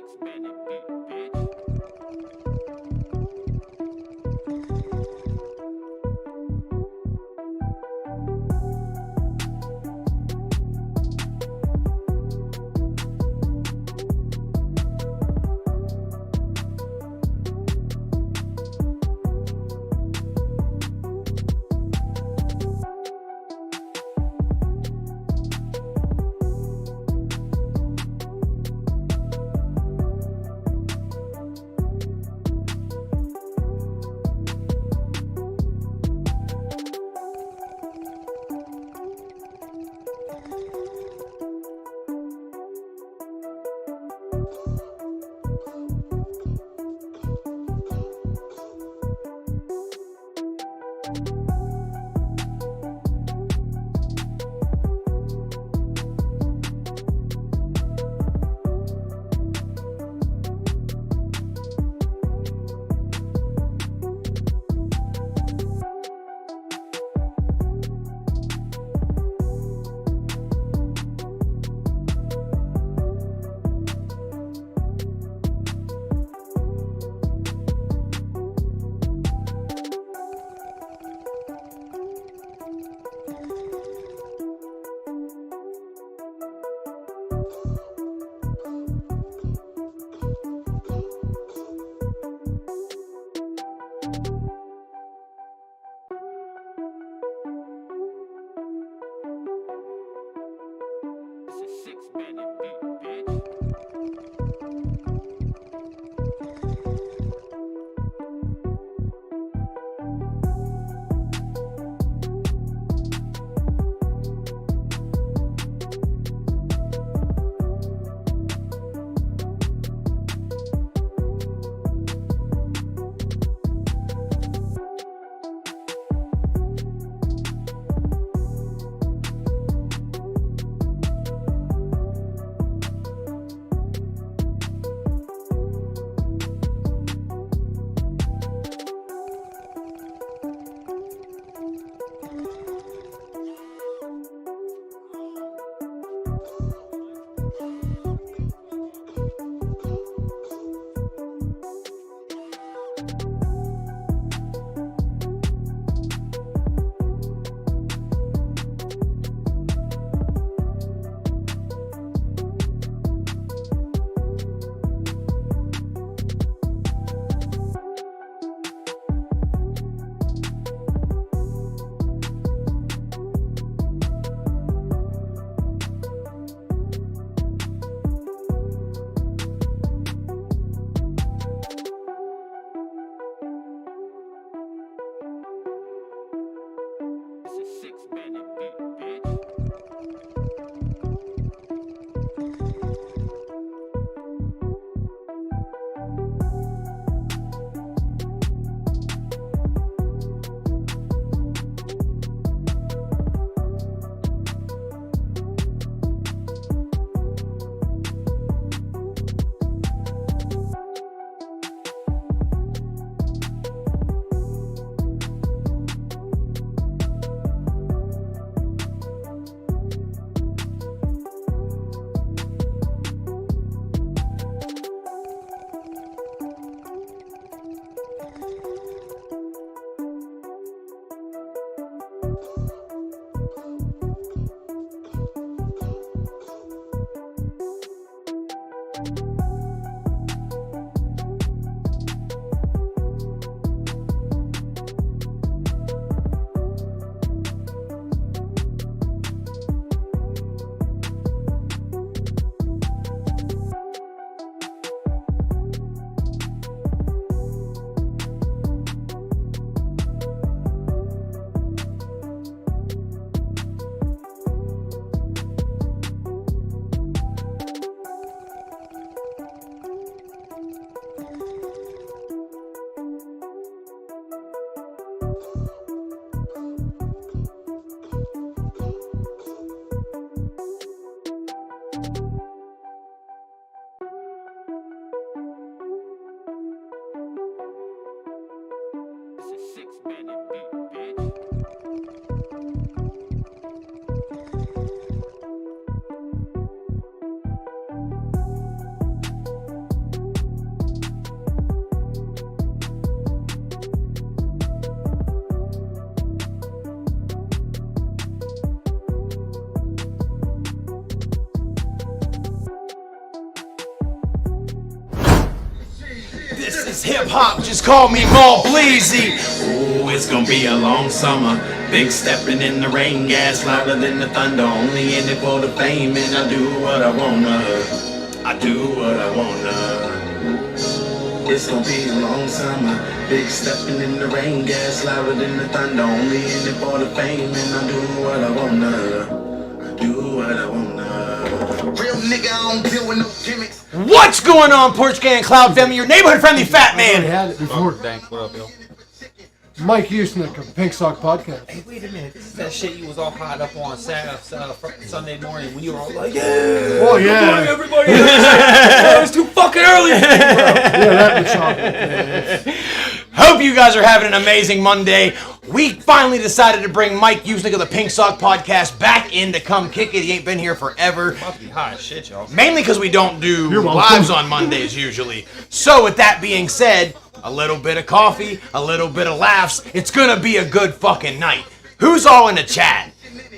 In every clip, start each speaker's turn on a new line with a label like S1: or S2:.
S1: 6-minute beat, bitch. It's a 6-minute beat, bitch.
S2: It's hip hop, just call me Mal Bleezy.
S3: Ooh, it's gonna be a long summer. Big stepping in the rain, gas louder than the thunder. Only in it for the fame, and I do what I wanna. I do what I wanna. It's gonna be a long summer. Big stepping in the rain, gas louder than the thunder. Only in it for the fame, and I do what I wanna. I do what I wanna. Real nigga, I don't deal with no gimmicks.
S2: What's going on, Porch Gang Cloud Family, your neighborhood friendly fat
S4: I already
S2: man?
S4: had it before.
S5: Thanks, what up, yo?
S4: Mike Usnick of Pink Sock Podcast.
S5: Hey, wait a minute. This is that shit you was all hot up on Sunday morning when you were all like, yeah.
S4: Oh, yeah.
S5: Everybody. It was too fucking early.
S4: Yeah, that was chocolate.
S2: Hope you guys are having an amazing Monday. We finally decided to bring Mike Usnick of the Pink Sock Podcast back in to come kick it. He ain't been here forever.
S5: About to be hot as shit, y'all.
S2: Mainly because we don't do
S4: You're welcome.
S2: lives on Mondays usually. So with that being said, a little bit of coffee, a little bit of laughs. It's gonna be a good fucking night. Who's all in the chat?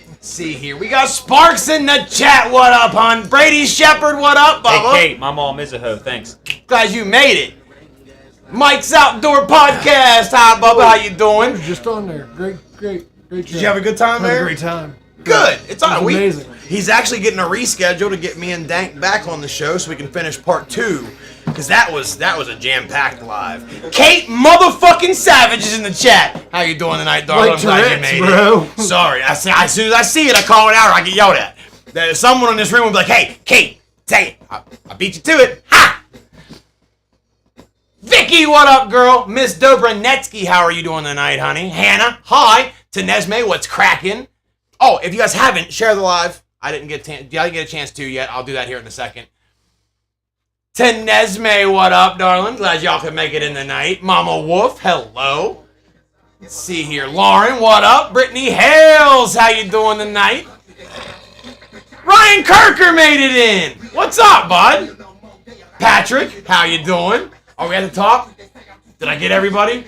S2: Let's see here. We got Sparks in the chat. What up, hon? Brady Shepherd, what up, Bubba?
S5: Hey, Kate, my mom is a hoe. Thanks.
S2: Glad you made it. Mike's Outdoor Podcast. Hi, Bubba. How you doing?
S4: Just on there. Great job.
S2: Did you have a good time
S4: Had
S2: there?
S4: a great time.
S2: Good. It's on.
S4: It was amazing.
S2: He's actually getting a reschedule to get me and Dank back on the show so we can finish part 2. Because that was a jam-packed live. Kate motherfucking Savage is in the chat. How you doing tonight, darling?
S4: Like
S2: I'm glad you
S4: Tourette's,
S2: made
S4: bro.
S2: it. Sorry. As soon as I see it, I call it out or I get yelled at. There's someone in this room will be like, hey, Kate, take it. I beat you to it. Ha! Vicky, what up, girl? Miss Dobranetsky, how are you doing tonight, honey? Hannah, hi. Tanesme, what's cracking? Oh, if you guys haven't, share the live. I didn't get a chance to yet. I'll do that here in a second. Tanesme, what up, darling? Glad y'all could make it in the night. Mama Wolf, hello. Let's see here. Lauren, what up? Brittany Hales, how you doing tonight? Ryan Kirker made it in. What's up, bud? Patrick, how you doing? Are we at the top? Did I get everybody?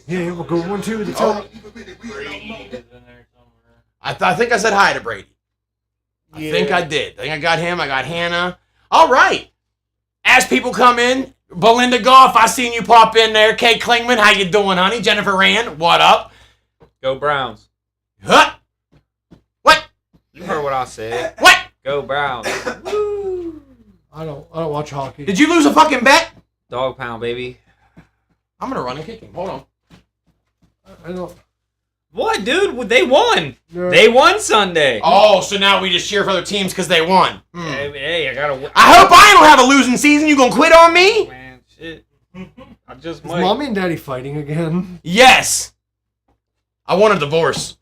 S4: Yeah, we'll go 1, 2 at the top.
S2: I think I said hi to Brady. I think I did. I think I got him. I got Hannah. All right. As people come in, Belinda Goff, I seen you pop in there. Kay Klingman, how you doing, honey? Jennifer Rand, what up?
S5: Go Browns.
S2: Huh? What?
S5: You heard what I said.
S2: What?
S5: Go Browns.
S4: I don't watch hockey.
S2: Did you lose a fucking bet?
S5: Dog pound, baby.
S2: I'm gonna run and kick him. Hold on.
S4: I don't.
S5: What, dude? They won.
S4: No.
S5: They won Sunday.
S2: Oh, so now we just cheer for other teams because they won.
S5: Hey, I gotta.
S2: I hope I don't have a losing season. You gonna quit on me?
S5: Man, shit. I just
S4: Is
S5: might.
S4: mommy and daddy fighting again?
S2: Yes. I want a divorce.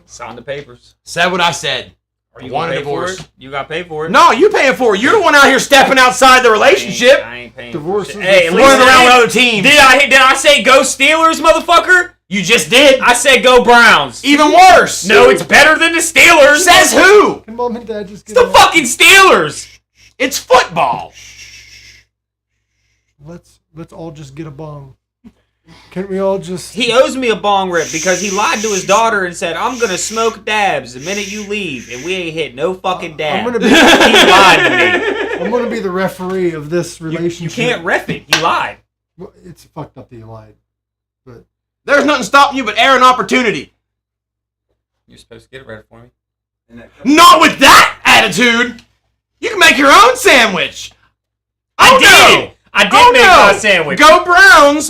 S5: Sign the papers.
S2: Said what I said.
S5: Are you
S2: I want
S5: gonna
S2: a
S5: pay for
S2: divorce.
S5: it? You got to pay for it.
S2: No, you paying for it. You're the one out here stepping outside the relationship.
S5: I ain't paying
S4: Divorce
S5: for
S4: is
S5: shit. Hey, at
S4: a
S5: least
S2: Running around
S5: I-
S2: with other teams.
S5: Did I say go Steelers, motherfucker?
S2: You just did.
S5: I said go Browns.
S2: Even worse.
S5: No, it's better than the Steelers.
S2: Says who?
S4: Can mom and dad just get
S5: It's the
S4: along?
S5: fucking Steelers.
S2: It's football.
S4: Let's all just get a bong. Can't we all just?
S5: He owes me a bong rip because he lied to his daughter and said, I'm gonna smoke dabs the minute you leave, and we ain't hit no fucking dab.
S4: I'm gonna be.
S5: He lied to me.
S4: I'm gonna be the referee of this
S5: You
S4: relationship.
S5: can't ref it. He lied.
S4: Well, it's fucked up that you lied. But
S2: There's nothing stopping you but air and opportunity.
S5: You're supposed to get it ready for me.
S2: Not with that attitude. You can make your own sandwich.
S5: I
S2: Oh,
S5: did.
S2: no.
S5: I did
S2: Oh,
S5: make
S2: no.
S5: my sandwich.
S2: Go Browns.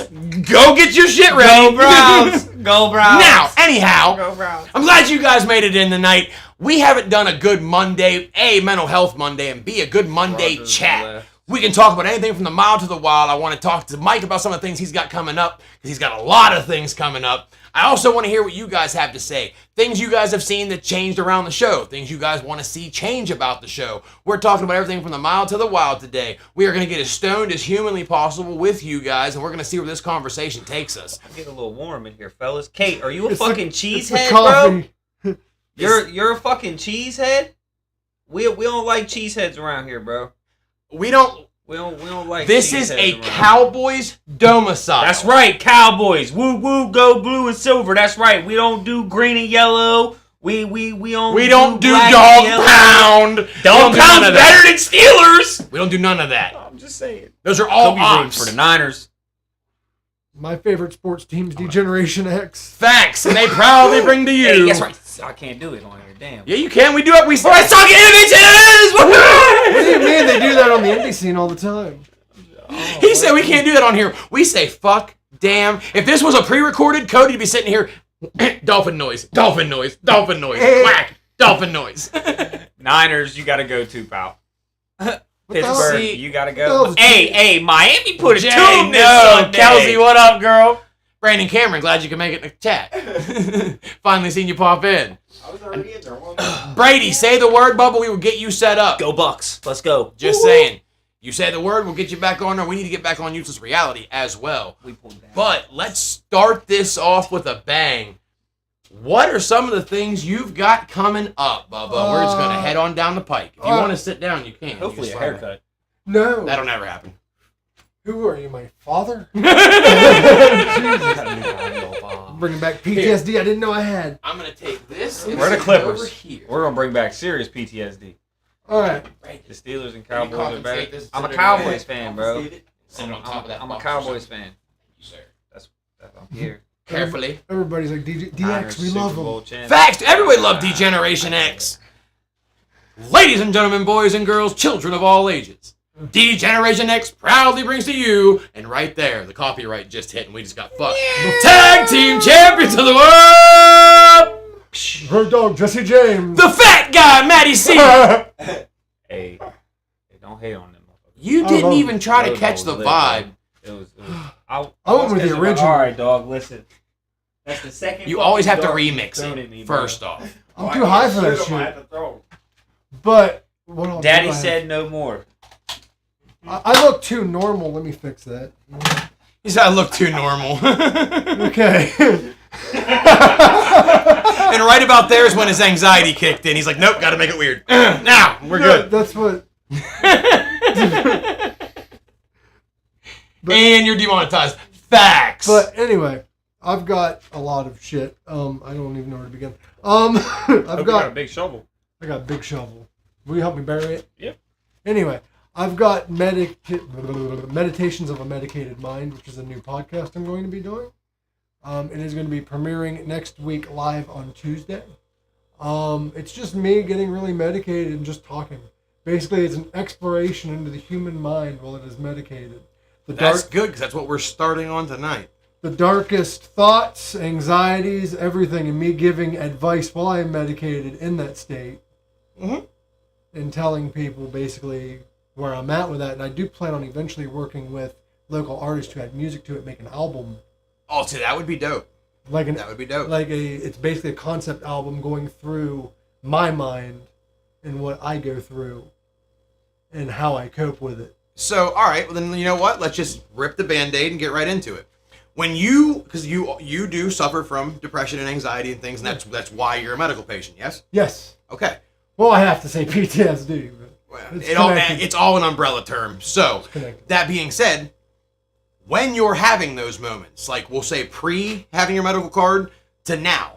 S2: Go get your shit ready.
S5: Go Browns. Go Browns.
S2: Now, anyhow,
S5: Go Browns.
S2: I'm glad you guys made it in tonight. We haven't done a good Monday, A, Mental Health Monday, and B, a good Monday
S5: Rogers
S2: chat.
S5: left.
S2: We can talk about anything from the mild to the wild. I want to talk to Mike about some of the things he's got coming up, because he's got a lot of things coming up. I also want to hear what you guys have to say. Things you guys have seen that changed around the show. Things you guys want to see change about the show. We're talking about everything from the mild to the wild today. We are going to get as stoned as humanly possible with you guys, and we're going to see where this conversation takes us.
S5: I'm getting a little warm in here, fellas. Kate, are you a
S4: it's the-
S5: fucking
S4: it's the
S5: cheesehead, bro?
S4: coffee.
S5: You're a fucking cheesehead? We don't like cheeseheads around here, bro.
S2: We don't...
S5: We don't like
S2: This is
S5: cheeseheads
S2: a
S5: around.
S2: Cowboys domicile.
S5: That's right, Cowboys. Woo woo, go blue and silver. That's right. We don't do green and yellow. We don't
S2: do
S5: black
S2: dog
S5: and yellow.
S2: pound. We
S5: Dog
S2: don't do none
S5: pound's
S2: of that.
S5: better than Steelers.
S2: We don't do none of that.
S5: I'm just saying.
S2: Those are all
S5: Kobe rooting
S2: ops.
S5: for the Niners.
S4: My favorite sports team's Degeneration X.
S2: Facts, and they proudly bring to you.
S5: Hey, that's right. I can't do it on here. Damn.
S2: Yeah, you can. We do it. We start talking
S4: What do you
S2: images.
S4: mean they do that on the indie scene all the time?
S2: He said we can't do that on here. We say fuck, damn. If this was a pre-recorded, Cody'd be sitting here. Dolphin noise, dolphin noise, dolphin noise, quack, dolphin noise.
S5: Niners, you gotta go too, pal.
S4: hell?
S5: Pittsburgh,
S2: See,
S5: you gotta
S4: what the hell
S5: go.
S4: is
S5: Hey, Miami put a
S2: Jay,
S5: tune this
S2: no,
S5: Sunday.
S2: Kelsey, what up, girl? Brandon Cameron, glad you can make it in the chat. Finally seen you pop in.
S6: I was already in there.
S2: Brady, say the word, Bubba. We will get you set up.
S5: Go Bucks. Let's go.
S2: Just saying. You say the word, we'll get you back on there. We need to get back on Useless Reality as well.
S5: We pulled that.
S2: But let's start this off with a bang. What are some of the things you've got coming up, Bubba? We're just going to head on down the pike. If you want to sit down, you can.
S5: Hopefully
S2: You
S5: a
S2: just
S5: haircut.
S4: No.
S2: That'll never happen.
S4: Who are you, my father?
S5: I'm
S4: Bringing back PTSD I didn't know I had.
S2: I'm going to take this and
S5: We're the
S2: sit
S5: Clippers.
S2: over here.
S5: We're gonna bring back serious PTSD.
S4: All right.
S5: The Steelers and
S2: Can you
S5: Cowboys are
S2: compensate
S5: back.
S2: this
S5: I'm a
S2: to the
S5: Cowboys fan, bro.
S2: Sit on top of that
S5: I'm a
S2: box or
S5: Cowboys
S2: something.
S5: fan.
S2: You, sir.
S5: I'm here.
S2: Carefully.
S4: Everybody's like, DX,
S5: Niners,
S4: we
S5: Super
S4: love
S5: Bowl
S4: them.
S5: champs.
S2: Facts. Everybody love Degeneration X. Ladies and gentlemen, boys and girls, children of all ages. Degeneration X proudly brings to you, and right there, the copyright just hit and we just got fucked. Tag Team Champions of the World!
S4: Road Dog, Jesse James.
S2: The fat guy, Matty C!
S5: Hey, don't hate on them.
S2: You
S4: I
S2: didn't
S4: love
S2: even try to
S5: Those
S2: catch
S5: was
S2: the
S5: lit,
S2: vibe.
S5: bro. It was
S4: I went with the
S5: catching
S4: original.
S5: All right, dog. Listen. That's the second.
S2: You always have to
S5: fucking
S2: remix
S5: thrown
S2: it,
S5: at me, bro.
S2: first off.
S4: I'm too high for that shit. But what else
S5: Daddy
S4: do I have?
S5: said no more.
S4: I look too normal. Let me fix that.
S2: He said I look too normal.
S4: Okay.
S2: And right about there is when his anxiety kicked in. He's like, nope, gotta make it weird. Now, we're good.
S4: That's what.
S2: And you're demonetized. Facts.
S4: But anyway, I've got a lot of shit. I don't even know where to begin.
S5: Hope
S4: I've
S5: you got a
S4: got
S5: big shovel.
S4: I got a big shovel. Will you help me bury it?
S5: Yep.
S4: Anyway, I've got Meditations of a Medicated Mind, which is a new podcast I'm going to be doing. It is going to be premiering next week live on Tuesday. It's just me getting really medicated and just talking. Basically, it's an exploration into the human mind while it is medicated.
S2: That's good, because that's what we're starting on tonight.
S4: The darkest thoughts, anxieties, everything, and me giving advice while I'm medicated in that state.
S2: Mhm.
S4: And telling people basically where I'm at with that. And I do plan on eventually working with local artists who add music to it, make an album.
S2: Oh, see, that would be dope. That would be dope.
S4: It's basically a concept album going through my mind and what I go through and how I cope with it.
S2: So, all right, well then, you know what? Let's just rip the Band-Aid and get right into it. When because you do suffer from depression and anxiety and things, and that's why you're a medical patient, yes?
S4: Yes.
S2: Okay.
S4: Well, I have to say PTSD. But
S2: Well,
S4: It's
S2: it's
S4: connected.
S2: all an umbrella term. So,
S4: connected.
S2: that being said, when you're having those moments, like we'll say pre-having your medical card to now,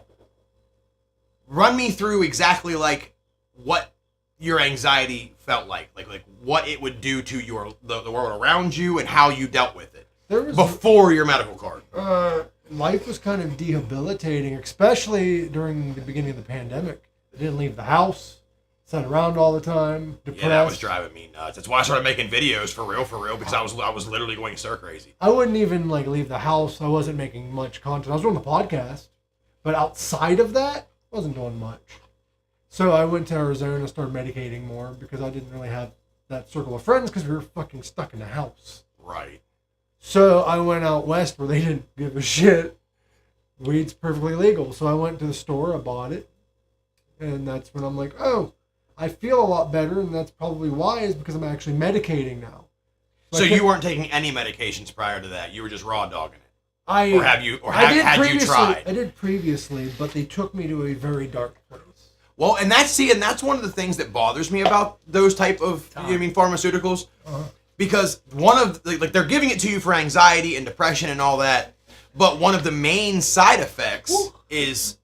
S2: run me through exactly like what your anxiety felt like what it would do to the world around you and how you dealt with it
S4: There was
S2: before your medical card.
S4: life was kind of debilitating, especially during the beginning of the pandemic. I didn't leave the house, sat around all the time, depressed.
S2: Yeah, that was driving me nuts. That's why I started making videos for real, because I was literally going stir crazy.
S4: I wouldn't even leave the house. I wasn't making much content. I was doing the podcast, but outside of that, I wasn't doing much. So I went to Arizona, started medicating more because I didn't really have that circle of friends because we were fucking stuck in the house.
S2: Right.
S4: So I went out west where they didn't give a shit. Weed's perfectly legal. So I went to the store, I bought it, and that's when I'm like, oh, I feel a lot better, and that's probably why is because I'm actually medicating now.
S2: So you weren't taking any medications prior to that. You were just raw dogging it. Or had you tried?
S4: I did previously, but they took me to a very dark place.
S2: Well, and that's one of the things that bothers me about those type of pharmaceuticals, because one of they're giving it to you for anxiety and depression and all that, but one of the main side effects is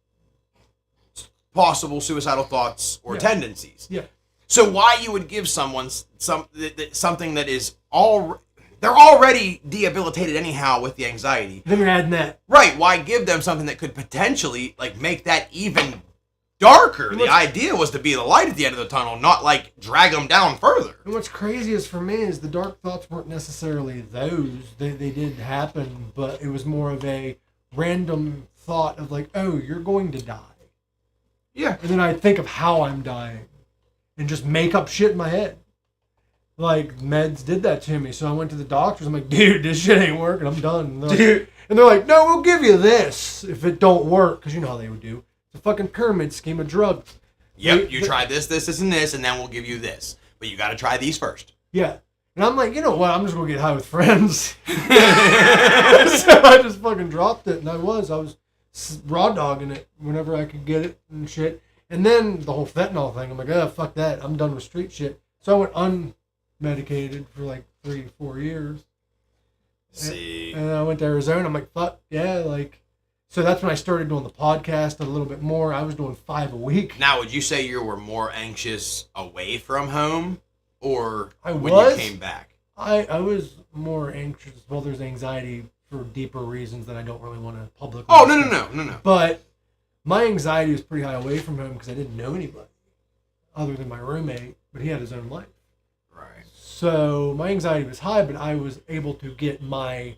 S2: possible suicidal thoughts or tendencies.
S4: Yeah.
S2: So why you would give someone something that is all they're already debilitated anyhow with the anxiety.
S4: Then you're adding that.
S2: Right, why give them something that could potentially, like, make that even darker? The idea was to be the light at the end of the tunnel, not, like, drag them down further.
S4: And what's craziest for me is the dark thoughts weren't necessarily those. They did happen, but it was more of a random thought of like, oh, you're going to die.
S2: Yeah.
S4: And then I think of how I'm dying and just make up shit in my head. Like, meds did that to me. So I went to the doctors. I'm like, dude, this shit ain't working. I'm done. And they're like, no, we'll give you this if it don't work. Because you know how they would do. It's a fucking pyramid scheme of drugs.
S2: Yep, you try this, and this, and then we'll give you this. But you got to try these first.
S4: Yeah. And I'm like, you know what? I'm just going to get high with friends. So I just fucking dropped it. And I was raw dogging it whenever I could get it and shit. And then the whole fentanyl thing. I'm like, oh, fuck that. I'm done with street shit. So I went unmedicated for like 3-4 years.
S2: See.
S4: And then I went to Arizona. I'm like, fuck, yeah, like... So that's when I started doing the podcast a little bit more. I was doing 5 a week.
S2: Now, would you say you were more anxious away from home or when
S4: you
S2: came back?
S4: I was more anxious. Well, there's anxiety for deeper reasons that I don't really want to publicly
S2: Oh,
S4: discuss.
S2: no.
S4: But my anxiety was pretty high away from home because I didn't know anybody other than my roommate, but he had his own life.
S2: Right.
S4: So my anxiety was high, but I was able to get my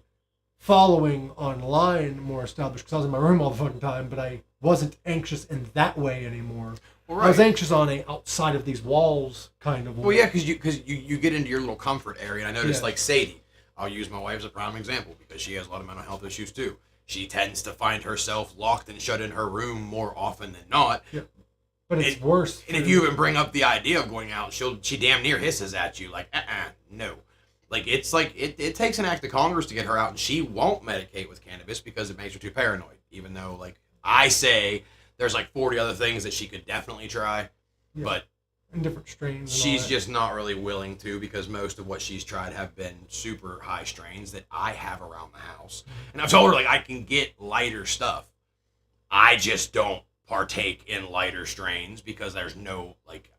S4: following online more established because I was in my room all the fucking time, but I wasn't anxious in that way anymore.
S2: Well, right.
S4: I was anxious on a outside of these walls kind of way.
S2: Well, yeah, because you get into your little comfort area, and I noticed,
S4: Yeah.
S2: like Sadie, I'll use my wife as a prime example because she has a lot of mental health issues too. She tends to find herself locked and shut in her room more often than not.
S4: Yeah. But it's worse.
S2: And if you even bring up the idea of going out, she damn near hisses at you like, no. Like, it's like, it takes an act of Congress to get her out, and she won't medicate with cannabis because it makes her too paranoid. Even though, like, I say there's like 40 other things that she could definitely try, but
S4: in different strains. And
S2: she's
S4: all that.
S2: just not really willing to because most of what she's tried have been super high strains that I have around the house. And I've told her, like, I can get lighter stuff. I just don't partake in lighter strains because there's no, like,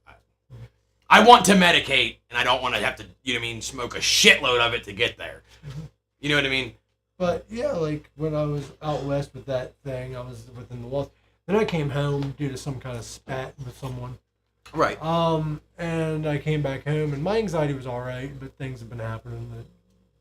S2: I want to medicate and I don't want to have to, you know what I mean, smoke a shitload of it to get there. You know what I mean?
S4: But yeah, like when I was out west with that thing, I was within the walls. Then I came home due to some kind of spat with someone.
S2: Right.
S4: And I came back home and my anxiety was all right, but things have been happening that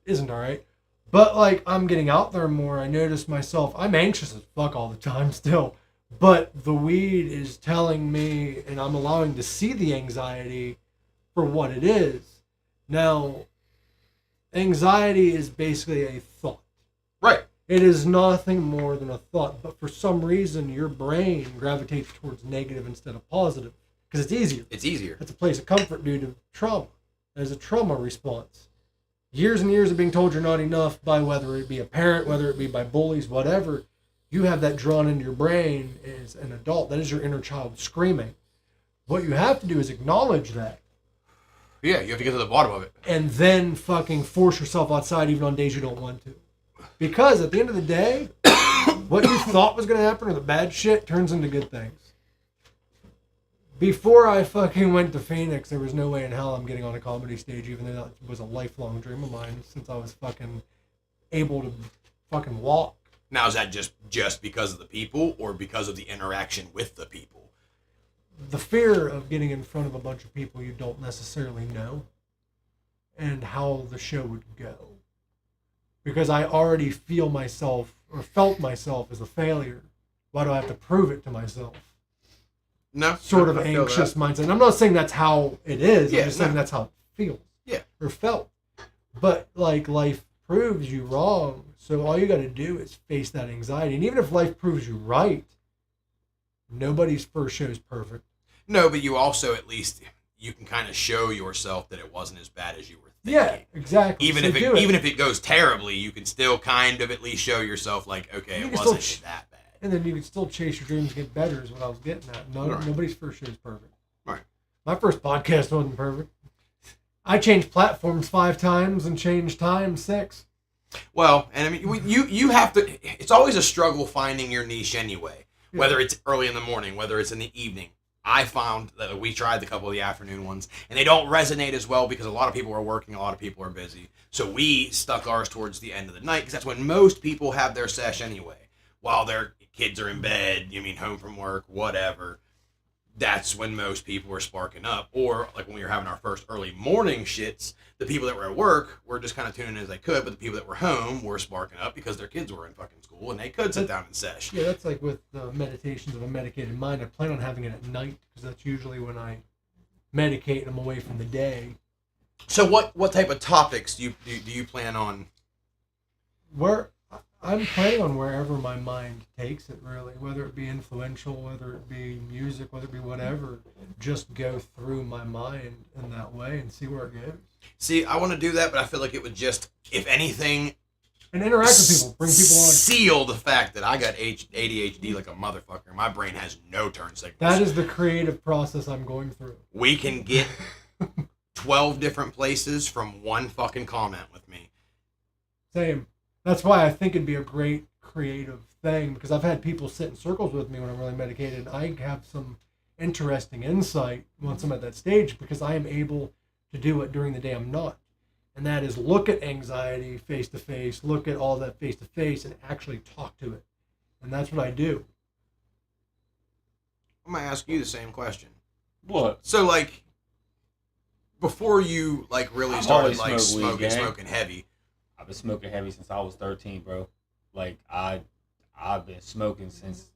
S4: isn't all right. But like I'm getting out there more. I notice myself, I'm anxious as fuck all the time still. But the weed is telling me, and I'm allowing to see the anxiety for what it is. Now, anxiety is basically a thought.
S2: Right.
S4: It is nothing more than a thought. But for some reason, your brain gravitates towards negative instead of positive. Because it's easier.
S2: It's easier.
S4: It's a place of comfort due to trauma. There's a trauma response. Years and years of being told you're not enough by whether it be a parent, whether it be by bullies, whatever. You have that drawn into your brain as an adult. That is your inner child screaming. What you have to do is acknowledge that.
S2: Yeah, you have to get to the bottom of it.
S4: And then fucking force yourself outside even on days you don't want to. Because at the end of the day, what you thought was going to happen or the bad shit turns into good things. Before I fucking went to Phoenix, there was no way in hell I'm getting on a comedy stage, even though that was a lifelong dream of mine since I was fucking able to fucking walk.
S2: Now, is that just because of the people or because of the interaction with the people?
S4: The fear of getting in front of a bunch of people you don't necessarily know and how the show would go. Because I already feel myself or felt myself as a failure. Why do I have to prove it to myself?
S2: No.
S4: Sort of
S2: I feel
S4: anxious
S2: that.
S4: mindset. And I'm not saying that's how it is.
S2: Yeah,
S4: I'm just saying
S2: no.
S4: that's how it feels.
S2: Yeah.
S4: Or felt. But like life proves you wrong. So all you got to do is face that anxiety. And even if life proves you right, nobody's first show is perfect.
S2: No, but you also at least you can kind of show yourself that it wasn't as bad as you were thinking.
S4: Yeah, exactly.
S2: Even
S4: So
S2: if it goes terribly, you can still kind of at least show yourself like, okay,
S4: You
S2: it
S4: can
S2: wasn't
S4: still
S2: that bad.
S4: And then you can still chase your dreams, get better is what I was getting at.
S2: Right.
S4: Nobody's first show is perfect.
S2: Right.
S4: My first podcast wasn't perfect. I changed platforms 5 times and changed time 6.
S2: Well, and I mean, you have to. It's always a struggle finding your niche anyway.
S4: Yeah.
S2: Whether it's early in the morning, whether it's in the evening. I found that we tried a couple of the afternoon ones, and they don't resonate as well because a lot of people are working, a lot of people are busy. So we stuck ours towards the end of the night because that's when most people have their sesh anyway. While their kids are in bed, home from work, whatever. That's when most people were sparking up. Or like when we were having our first early morning shits, the people that were at work were just kind of tuning in as they could, but the people that were home were sparking up because their kids were in fucking school and they could sit down and sesh.
S4: Yeah, that's like with the meditations of a medicated mind. I plan on having it at night because that's usually when I medicate and I'm away from the day.
S2: So what type of topics do you plan on?
S4: I'm planning on wherever my mind takes it, really, whether it be influential, whether it be music, whether it be whatever, just go through my mind in that way and see where it goes.
S2: See, I want to do that, but I feel like it would just, if anything,
S4: and interact with people, bring people on.
S2: Seal the fact that I got ADHD like a motherfucker. My brain has no turn signals.
S4: That is the creative process I'm going through.
S2: We can get 12 different places from one fucking comment with me.
S4: Same. That's why I think it'd be a great creative thing, because I've had people sit in circles with me when I'm really medicated, and I have some interesting insight once I'm at that stage, because I am able to do it during the day I'm not. And that is look at anxiety face to face, look at all that face to face, and actually talk to it. And that's what I do.
S2: I'm going to ask you the same question.
S5: What?
S2: So, like, before you, like, really
S5: I've
S2: started,
S5: always
S2: like,
S5: smoked weed, gang.
S2: smoking heavy,
S5: I've been smoking heavy since I was 13, bro. Like, I've been smoking since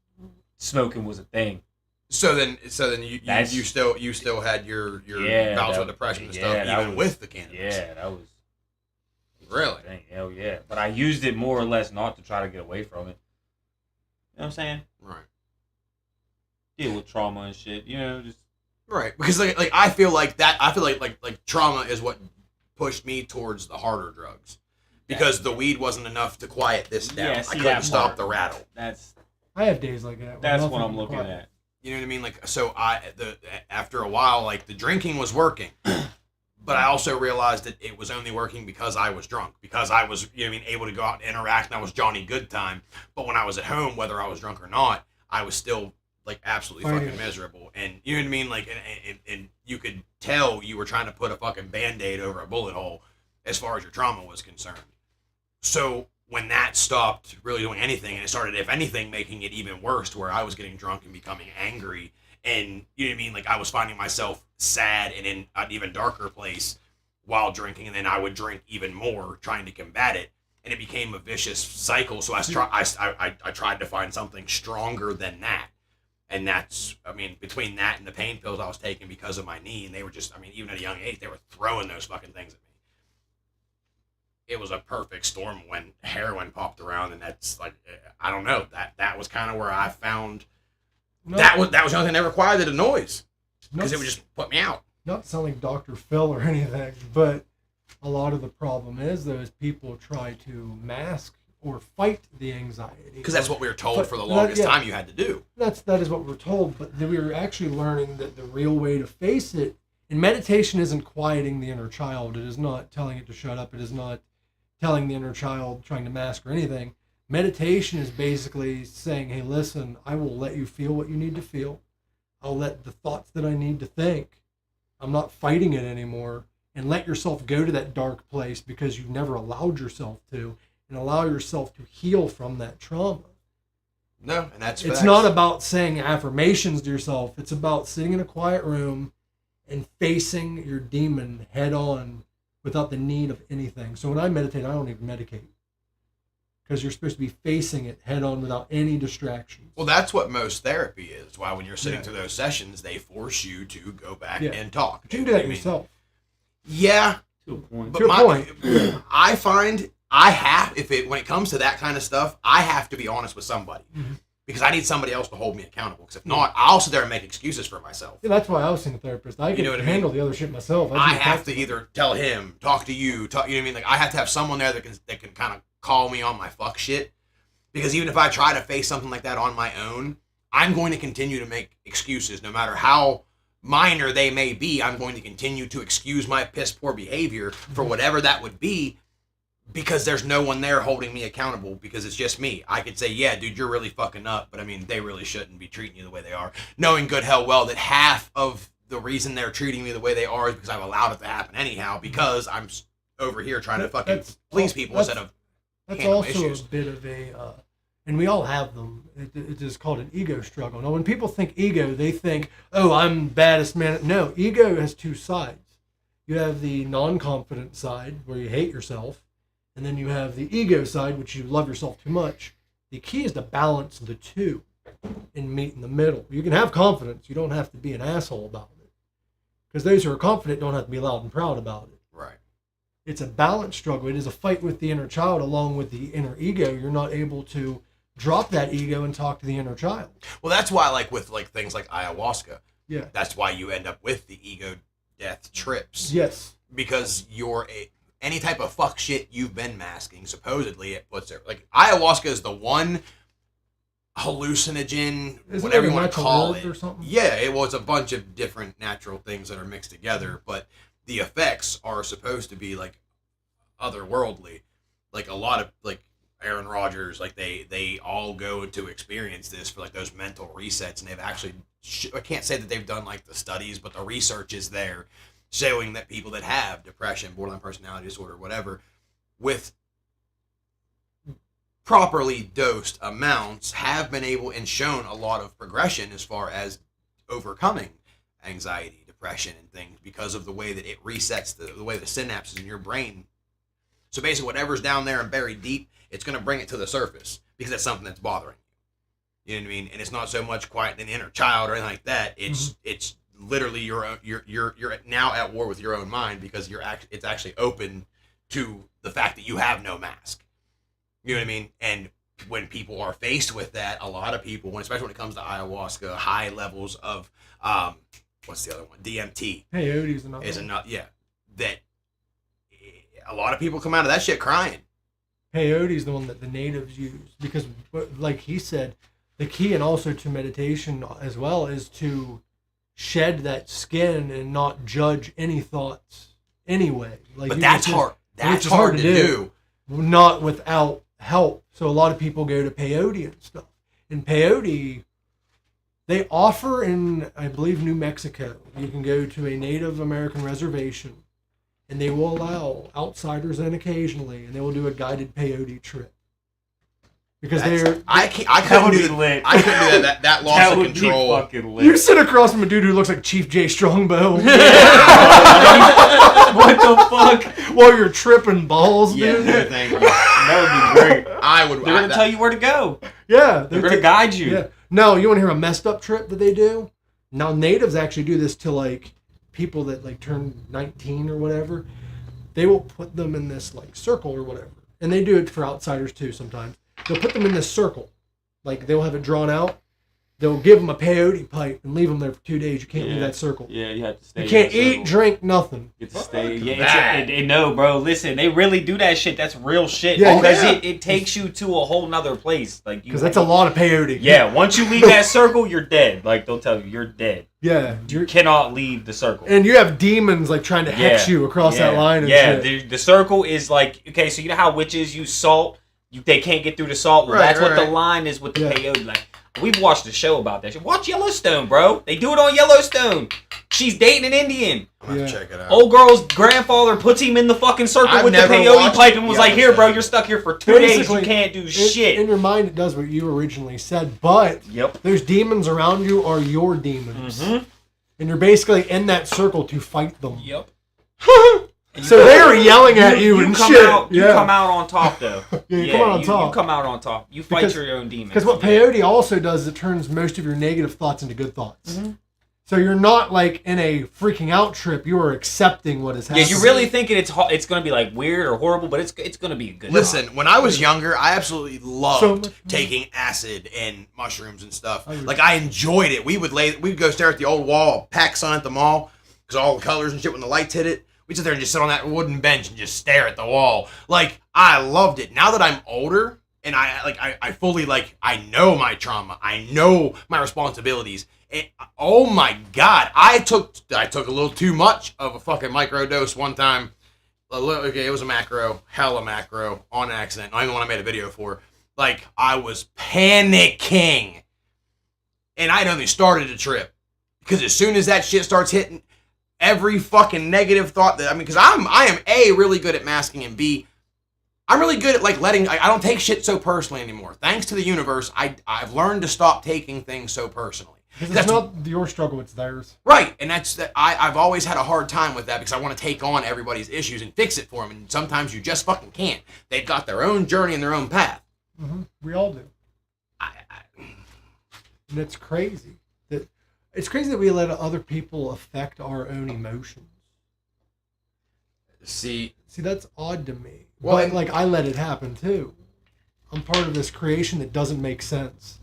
S5: smoking was a thing.
S2: So then you still had your bouts of depression and stuff even with the cannabis.
S5: Yeah, that was
S2: really
S5: thing. Hell yeah. But I used it more or less not to try to get away from it. You know what I'm saying?
S2: Right.
S5: Deal with trauma and shit. Just
S2: right, because like I feel like trauma is what pushed me towards the harder drugs. Because the weed wasn't enough to quiet this down.
S5: Yeah, see,
S2: I couldn't
S5: that
S2: stop
S5: part.
S2: the rattle.
S4: I have days like that.
S5: That's what I'm looking at.
S2: You know what I mean? Like, so after a while, like, the drinking was working, but I also realized that it was only working because I was drunk, because I was, able to go out and interact, and I was Johnny Goodtime. But when I was at home, whether I was drunk or not, I was still, like, absolutely fucking miserable. And you know what I mean? Like, and you could tell you were trying to put a fucking Band-Aid over a bullet hole as far as your trauma was concerned. So when that stopped really doing anything, and it started, if anything, making it even worse, to where I was getting drunk and becoming angry, and you know what I mean, like, I was finding myself sad and in an even darker place while drinking, and then I would drink even more trying to combat it, and it became a vicious cycle. So I tried to find something stronger than that, and that's, between that and the pain pills I was taking because of my knee, and they were just, even at a young age, they were throwing those fucking things at me. It was a perfect storm when heroin popped around, and that's like, I don't know, that was kind of where I found that was the only thing that required the noise, because it would just put me out.
S4: Not sounding Dr. Phil or anything, but a lot of the problem is people try to mask or fight the anxiety,
S2: because that's what we were told for the longest time you had to do.
S4: That is what we're told, but then we were actually learning that the real way to face it, and meditation isn't quieting the inner child. It is not telling it to shut up. It is not telling the inner child, trying to mask or anything. Meditation is basically saying, hey, listen, I will let you feel what you need to feel. I'll let the thoughts that I need to think. I'm not fighting it anymore. And let yourself go to that dark place because you've never allowed yourself to, and allow yourself to heal from that trauma.
S2: No, and that's
S4: It's not about saying affirmations to yourself. It's about sitting in a quiet room and facing your demon head on, without the need of anything. So when I meditate, I don't even medicate, because you're supposed to be facing it head on without any distractions.
S2: Well, that's what most therapy is. Why, when you're sitting through those sessions, they force you to go back and talk.
S4: But you can do that yourself.
S2: Yeah.
S5: To a point.
S2: But I find when it comes to that kind of stuff, I have to be honest with somebody. Mm-hmm. Because I need somebody else to hold me accountable. Because if not, I'll sit there and make excuses for myself.
S4: Yeah, that's why I was seeing a therapist. I can handle the other shit myself.
S2: I have to either tell him, talk to you, you know what I mean? Like, I have to have someone there that can kind of call me on my fuck shit. Because even if I try to face something like that on my own, I'm going to continue to make excuses. No matter how minor they may be, I'm going to continue to excuse my piss poor behavior for whatever that would be. because there's no one there holding me accountable because it's just me. I could say, yeah, dude, you're really fucking up, but I mean, they really shouldn't be treating you the way they are. Knowing good hell well that half of the reason they're treating me the way they are is because I've allowed it to happen anyhow because I'm over here trying to fucking please people instead of
S4: That's
S2: handle
S4: also
S2: issues.
S4: a bit of a, and we all have them. It is called an ego struggle. Now, when people think ego, they think, oh, I'm baddest man. No, ego has two sides. You have the non-confident side where you hate yourself, and then you have the ego side, which you love yourself too much. The key is to balance the two and meet in the middle. You can have confidence. You don't have to be an asshole about it. Because those who are confident don't have to be loud and proud about it.
S2: Right.
S4: It's a balance struggle. It is a fight with the inner child along with the inner ego. You're not able to drop that ego and talk to the inner child.
S2: Well, that's why, like, with like things like ayahuasca,
S4: Yeah.
S2: that's why you end up with the ego death trips.
S4: Yes.
S2: Because any type of fuck shit you've been masking, supposedly it puts there. Like, ayahuasca is the one hallucinogen,
S4: Isn't
S2: whatever
S4: it
S2: you
S4: a
S2: want to
S4: natural
S2: call
S4: herb
S2: it.
S4: or something?
S2: Yeah, it was a bunch of different natural things that are mixed together, but the effects are supposed to be like otherworldly. Like a lot of like Aaron Rodgers, like they all go to experience this for like those mental resets, and they've actually I can't say that they've done like the studies, but the research is there showing that people that have depression, borderline personality disorder, whatever, with properly dosed amounts have been able and shown a lot of progression as far as overcoming anxiety, depression, and things because of the way that it resets the way the synapses in your brain. So basically whatever's down there and buried deep, it's going to bring it to the surface because it's something that's bothering you. You know what I mean? And it's not so much quite an inner child or anything like that. It's literally you're now at war with your own mind because it's actually open to the fact that you have no mask. You know what I mean? And when people are faced with that, a lot of people, especially when it comes to ayahuasca, high levels of what's the other one? DMT.
S4: Peyote's another.
S2: Is enough. Yeah, that a lot of people come out of that shit crying.
S4: Peyote's the one that the natives use because, like he said, the key and also to meditation as well is to shed that skin and not judge any thoughts anyway. Like,
S2: But that's hard. That's hard to do.
S4: Not without help. So a lot of people go to peyote and stuff. And peyote, they offer in, I believe, New Mexico. You can go to a Native American reservation, and they will allow outsiders in occasionally, and they will do a guided peyote trip. Because
S2: I couldn't do
S5: lit.
S2: I couldn't do that loss
S5: That
S2: of
S5: would be
S2: control.
S5: fucking lit.
S4: you sit across from a dude who looks like Chief J Strongbow
S5: What the fuck?
S4: while you're tripping balls,
S2: Yeah,
S4: dude.
S2: no, thank you.
S5: That would be great.
S2: I would.
S5: They're gonna tell you where to go.
S4: Yeah,
S5: They're gonna guide you.
S4: Yeah. No, you want to hear a messed up trip that they do? Now, natives actually do this to like people that like turn 19 or whatever. They will put them in this like circle or whatever, and they do it for outsiders too sometimes. They'll put them in this circle, like they'll have it drawn out. They'll give them a peyote pipe and leave them there for 2 days. You can't leave that circle.
S5: Yeah, you have to stay.
S4: You can't
S5: in the
S4: eat,
S5: circle.
S4: drink, nothing.
S5: You have to stay.
S2: Fuck
S5: Yeah,
S2: that.
S5: no, bro. Listen, they really do that shit. That's real shit.
S4: Yeah,
S5: Because
S2: yeah.
S5: it takes you to a whole nother place. Like
S4: Because that's a lot of peyote.
S5: Yeah, once you leave that circle, you're dead. Like they'll tell you, you're dead.
S4: Yeah.
S5: You cannot leave the circle.
S4: And you have demons like trying to hex you across that line and
S5: yeah,
S4: shit.
S5: the circle is like, okay, so you know how witches use salt? They can't get through the salt. Well,
S2: Right,
S5: that's what
S2: right.
S5: the line is with the
S4: Yeah.
S5: peyote. Like, we've watched a show about that shit. Watch Yellowstone, bro. They do it on Yellowstone. She's dating an Indian.
S2: I'm gonna
S4: Yeah.
S2: check it out.
S5: Old girl's grandfather puts him in the fucking circle
S2: I've
S5: with the
S2: never
S5: peyote
S2: watched
S5: pipe and was like, here, bro,
S2: Yellowstone.
S5: you're stuck here for 2 days. You
S4: Basically,
S5: can't do shit.
S4: In your mind, it does what you originally said, but
S5: Yep.
S4: those demons around you are your demons.
S5: Mm-hmm.
S4: And you're basically in that circle to fight them.
S5: Yep.
S4: So they are yelling at you and
S5: come
S4: shit.
S5: Out, you
S4: yeah.
S5: come out on top, though.
S4: Yeah, you come out on top.
S5: You come out on top. You fight
S4: Because-
S5: your own demons.
S4: Because what peyote also does is it turns most of your negative thoughts into good thoughts.
S5: Mm-hmm.
S4: So you're not like in a freaking out trip. You are accepting what is
S5: Yeah,
S4: happening.
S5: you're really thinking it's going to be like weird or horrible, but it's going to be a good.
S2: Listen, when I was younger, I absolutely loved
S4: So much-
S2: taking acid and mushrooms and stuff.
S4: I would-
S2: Like I enjoyed it. We'd go stare at the old wall, pack sun at the mall, because all the colors and shit when the lights hit it. We'd sit there and just sit on that wooden bench and just stare at the wall. Like I loved it. Now that I'm older and I fully like I know my trauma, I know my responsibilities. And, oh my God, I took a little too much of a fucking microdose one time. Okay, it was a macro, hella macro, on accident. Not even the one I made a video for. Like, I was panicking. And I'd only started to trip. Because as soon as that shit starts hitting, every fucking negative thought that, I mean, because I am A, really good at masking, and B, I'm really good at, like, I don't take shit so personally anymore. Thanks to the universe, I've learned to stop taking things so personally.
S4: Because it's not your struggle, it's theirs.
S2: Right, and I've always had a hard time with that because I want to take on everybody's issues and fix it for them, and sometimes you just fucking can't. They've got their own journey and their own path.
S4: Mm-hmm. We all do. And it's crazy. It's crazy that we let other people affect our own emotions.
S2: See,
S4: that's odd to me.
S2: Well,
S4: But, like, I let it happen, too. I'm part of this creation that doesn't make sense.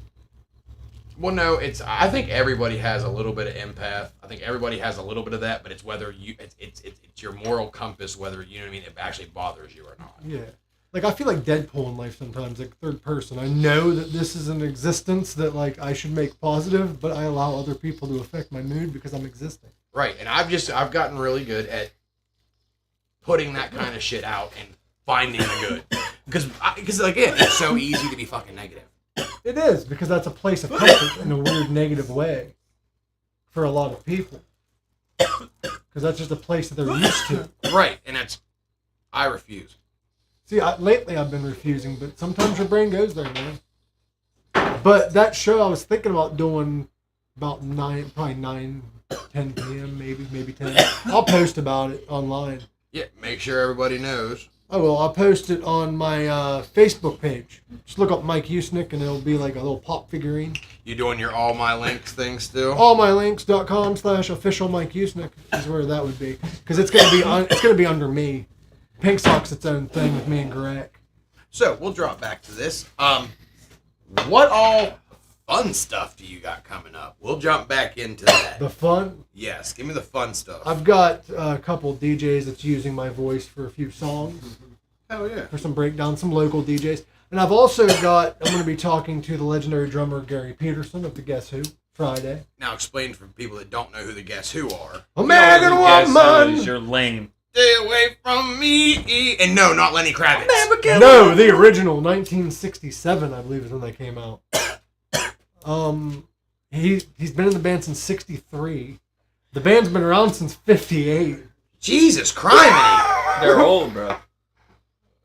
S2: well, no, I think everybody has a little bit of empath. I think everybody has a little bit of that, but it's whether it's your moral compass, whether, you know what I mean, it actually bothers you or not.
S4: Yeah. Like, I feel like Deadpool in life sometimes, like third person. I know that this is an existence that, like, I should make positive, but I allow other people to affect my mood because I'm existing.
S2: Right, and I've gotten really good at putting that kind of shit out and finding the good. Because again, it's so easy to be fucking negative.
S4: It is, because that's a place of comfort in a weird negative way for a lot of people. Because that's just a place that they're used to.
S2: Right, and I refuse.
S4: See, lately I've been refusing, but sometimes your brain goes there, man. But that show I was thinking about doing about 9, 10 p.m., maybe 10. I'll post about it online.
S2: Yeah, make sure everybody knows.
S4: I will. I'll post it on my Facebook page. Just look up Mike Usnick and it'll be like a little pop figurine.
S2: You doing your all my links thing still?
S4: allmylinks.com/official Mike Usnick is where that would be. Because it's gonna be under me. Pink Sock's its own thing with me and Garak.
S2: So we'll drop back to this. What all fun stuff do you got coming up? We'll jump back into that.
S4: The fun?
S2: Yes, give me the fun stuff.
S4: I've got a couple DJs that's using my voice for a few songs.
S2: Hell yeah.
S4: For some breakdowns, some local DJs. And I've also I'm going to be talking to the legendary drummer Gary Peterson of the Guess Who Friday.
S2: Now explain for people that don't know who the Guess Who are.
S4: American Woman!
S5: You're lame.
S2: Stay away from me. And no, not Lenny Kravitz.
S4: No, the original, 1967, I believe is when they came out. He's been in the band since 63. The band's been around since 58.
S2: Jesus Christ.
S5: They're old, bro.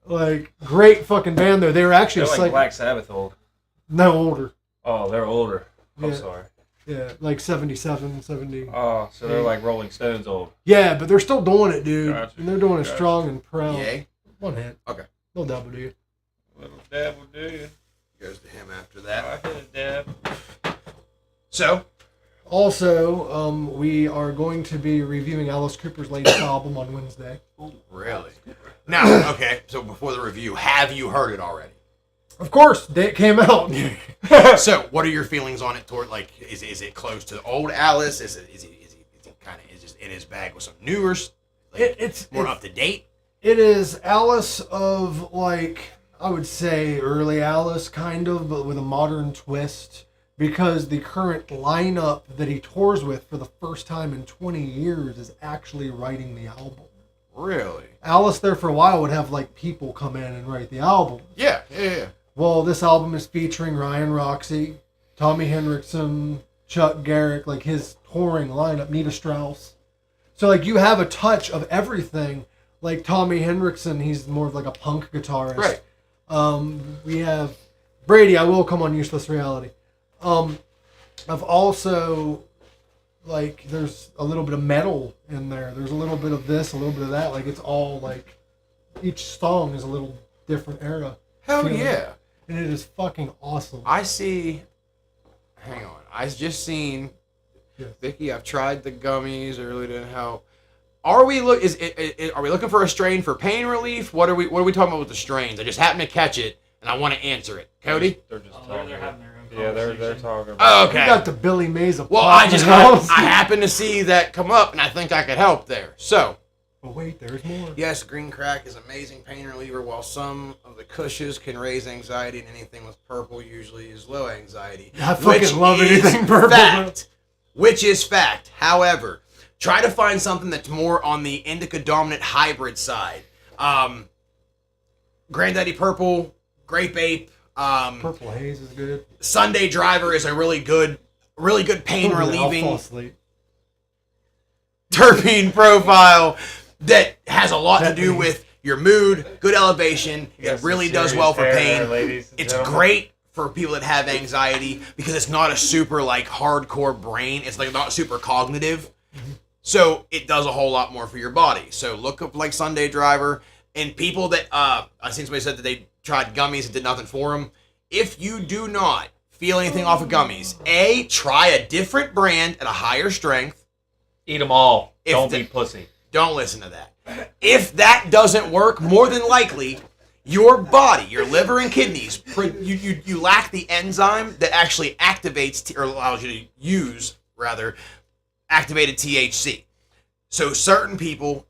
S4: Like, great fucking band though. They were actually
S5: They're like Black Sabbath old.
S4: No, older.
S5: Oh, they're older. I'm
S4: Yeah.
S5: sorry.
S4: Yeah, like 77, 70.
S5: Oh, so they're like Rolling Stones old.
S4: Yeah, but they're still doing it, dude.
S5: Gotcha.
S4: And they're doing it strong and proud.
S2: Yay.
S4: One hit.
S2: Okay.
S4: No double do you.
S5: Little dab will do you.
S2: Goes to him after that.
S5: I hit a dab.
S2: So,
S4: Also, we are going to be reviewing Alice Cooper's latest album on Wednesday.
S2: really? Now, okay, so before the review, have you heard it already?
S4: Of course, it came out.
S2: So, what are your feelings on it? Toward, like, is it close to old Alice? Is he kind of just in his bag with some newer, like,
S4: It's
S2: more up to date?
S4: It is Alice of, like, I would say early Alice, kind of, but with a modern twist. Because the current lineup that he tours with for the first time in 20 years is actually writing the album.
S2: Really?
S4: Alice there for a while would have, like, people come in and write the album.
S2: Yeah.
S4: Well, this album is featuring Ryan Roxy, Tommy Henriksen, Chuck Garrick, like his touring lineup, Nita Strauss. So, like, you have a touch of everything. Like Tommy Henriksen, he's more of like a punk guitarist.
S2: Right.
S4: We have Brady, I will come on Useless Reality. I've also, like, there's a little bit of metal in there. There's a little bit of this, a little bit of that. Like, it's all, like, each song is a little different era.
S2: Hell
S4: feeling.
S2: yeah.
S4: And it is fucking awesome.
S2: I see. Hang on. I just seen.
S4: Yes.
S2: Vicky, I've tried the gummies. It really didn't help. Are we are we looking for a strain for pain relief? What are we talking about with the strains? I just happened to catch it and I want to answer it. Cody?
S5: They're just
S6: Oh,
S5: talking.
S6: they're having their own
S5: Yeah, they're
S6: conversation.
S5: talking.
S2: Oh,
S4: We
S2: okay.
S4: got the Billy Mays of
S2: Well,
S4: pop
S2: I just
S4: in the house.
S2: I happened to see that come up and I think I could help there. So,
S4: Oh wait, there's more.
S2: yes, green crack is amazing pain reliever, while some of the cushions can raise anxiety, and anything with purple usually is low anxiety.
S4: I fucking love
S2: is
S4: anything purple.
S2: Fact. Which is fact. However, try to find something that's more on the indica dominant hybrid side. Granddaddy Purple, Grape Ape,
S4: Purple Haze is good.
S2: Sunday Driver is a really good pain
S4: I'll
S2: relieving
S4: fall asleep.
S2: terpene profile that has a lot to do
S4: Definitely.
S2: with your mood, good elevation.
S5: Got
S2: It
S5: some
S2: really does
S5: serious
S2: well for
S5: hair
S2: pain.
S5: there, ladies and
S2: It's
S5: gentlemen.
S2: great for people that have anxiety because it's not a super like hardcore brain. It's like not super cognitive. So it does a whole lot more for your body. So look up like Sunday Driver and people that I seen somebody said that they tried gummies and did nothing for them. If you do not feel anything off of gummies, try a different brand at a higher strength.
S5: Eat them all.
S2: If
S5: Don't
S2: the-
S5: be pussy.
S2: Don't listen to that. If that doesn't work, more than likely, your body, your liver and kidneys, you lack the enzyme that actually activates or allows you to use rather activated THC. So certain people,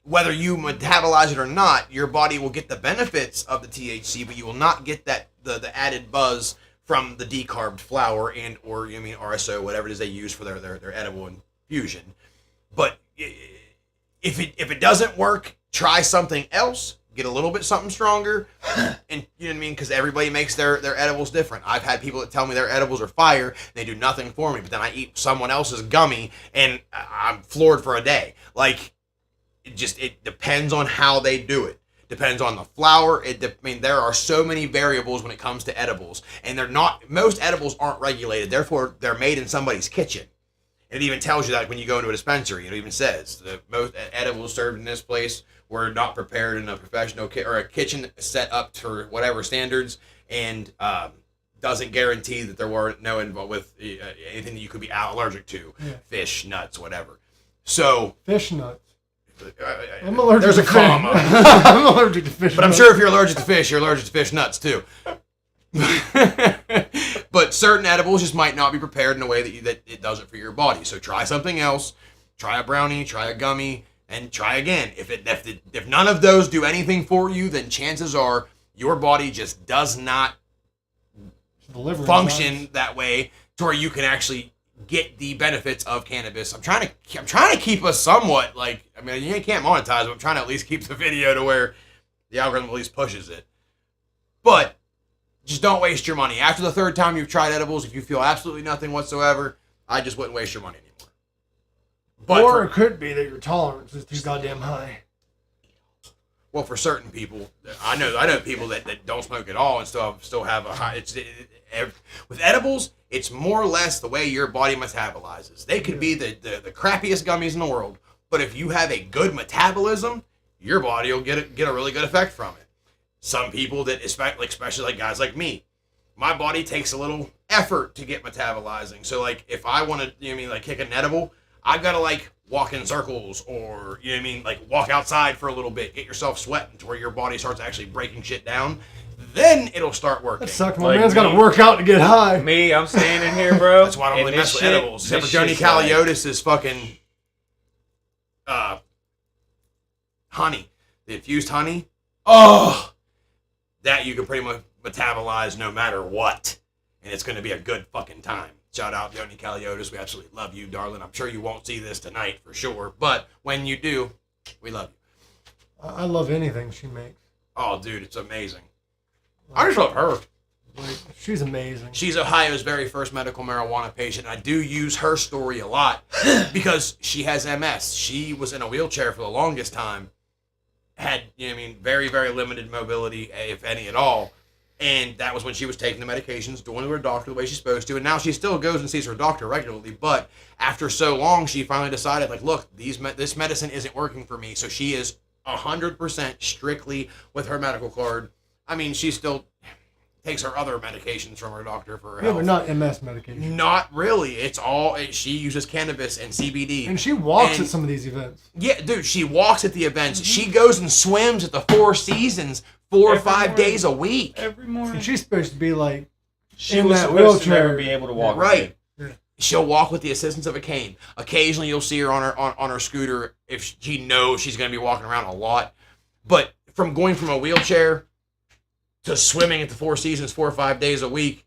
S2: whether you metabolize it or not, your body will get the benefits of the THC, but you will not get that the added buzz from the decarbed flower and or RSO, whatever it is they use for their edible infusion. But if it doesn't work, try something else. Get a little bit something stronger, and you know what I mean, because everybody makes their edibles different. I've had people that tell me their edibles are fire, they do nothing for me, but then I eat someone else's gummy and I'm floored for a day. Like it depends on how they do it. Depends on the flower. There are so many variables when it comes to edibles, and most edibles aren't regulated. Therefore, they're made in somebody's kitchen. It even tells you that when you go into a dispensary. It even says the most edibles served in this place were not prepared in a professional or a kitchen set up to whatever standards, and doesn't guarantee that there weren't no involved with anything that you could be allergic to, fish, nuts, whatever. So
S4: Fish nuts. I'm
S2: uh,
S4: allergic
S2: there's
S4: to
S2: a comma,
S4: I'm allergic to fish
S2: but I'm
S4: nuts.
S2: sure if you're allergic to fish, you're allergic to fish nuts too. But certain edibles just might not be prepared in a way that it does it for your body. So try something else. Try a brownie, try a gummy, and try again. If none of those do anything for you, then chances are your body just does not
S4: Delivery
S2: function
S4: times.
S2: that way to where you can actually get the benefits of cannabis. I'm trying to keep us somewhat you can't monetize, but I'm trying to at least keep the video to where the algorithm at least pushes it. But just don't waste your money. After the third time you've tried edibles, if you feel absolutely nothing whatsoever, I just wouldn't waste your money anymore. But
S4: Or it could be that your tolerance is too goddamn high.
S2: for certain people, I know people that don't smoke at all and still have a high. With edibles, it's more or less the way your body metabolizes. They could be the crappiest gummies in the world, but if you have a good metabolism, your body will get a really good effect from it. Some people that, especially like guys like me, my body takes a little effort to get metabolizing. So like if I want to, kick an edible, I've got to walk in circles or, walk outside for a little bit, get yourself sweating to where your body starts actually breaking shit down. Then it'll start working.
S4: That sucks. My
S5: Like
S4: man's got
S5: me.
S4: to work out to get high.
S5: Me, I'm standing here, bro.
S2: That's why I don't really
S5: and
S2: mess
S5: this
S2: with
S5: shit-
S2: edibles. Except for
S5: this
S2: Johnny
S5: shit's like-
S2: Caliotis' fucking honey. The infused honey. Oh! That you can pretty much metabolize no matter what. And it's going to be a good fucking time. Shout out Johnny Caliotis. We absolutely love you, darling. I'm sure you won't see this tonight for sure. But when you do, we love you.
S4: I love anything she makes.
S2: Oh, dude, it's amazing. I just love her.
S4: She's amazing.
S2: She's Ohio's very first medical marijuana patient. I do use her story a lot because she has MS. She was in a wheelchair for the longest time, had very, very limited mobility, if any at all. And that was when she was taking the medications, doing her doctor the way she's supposed to. And now she still goes and sees her doctor regularly. But after so long, she finally decided, look, this medicine isn't working for me. So she is 100% strictly with her medical card. She still takes her other medications from her doctor for her
S4: Yeah,
S2: health.
S4: but not MS medication.
S2: Not really. It's all, she uses cannabis and CBD.
S4: And she walks
S2: And-
S4: at some of these events.
S2: Yeah, dude, she walks at the events. She goes and swims at the Four Seasons 4 or
S5: Every
S2: 5
S5: morning.
S2: days a week.
S5: Every morning.
S4: And she's supposed to be
S5: She
S4: in
S5: was
S4: that
S5: supposed to
S4: wheelchair.
S5: never be able to walk.
S2: Right.
S5: again.
S2: She'll walk with the assistance of a cane. Occasionally, you'll see her on her scooter if she knows she's going to be walking around a lot. But from going from a wheelchair to swimming at the Four Seasons 4 or 5 days a week,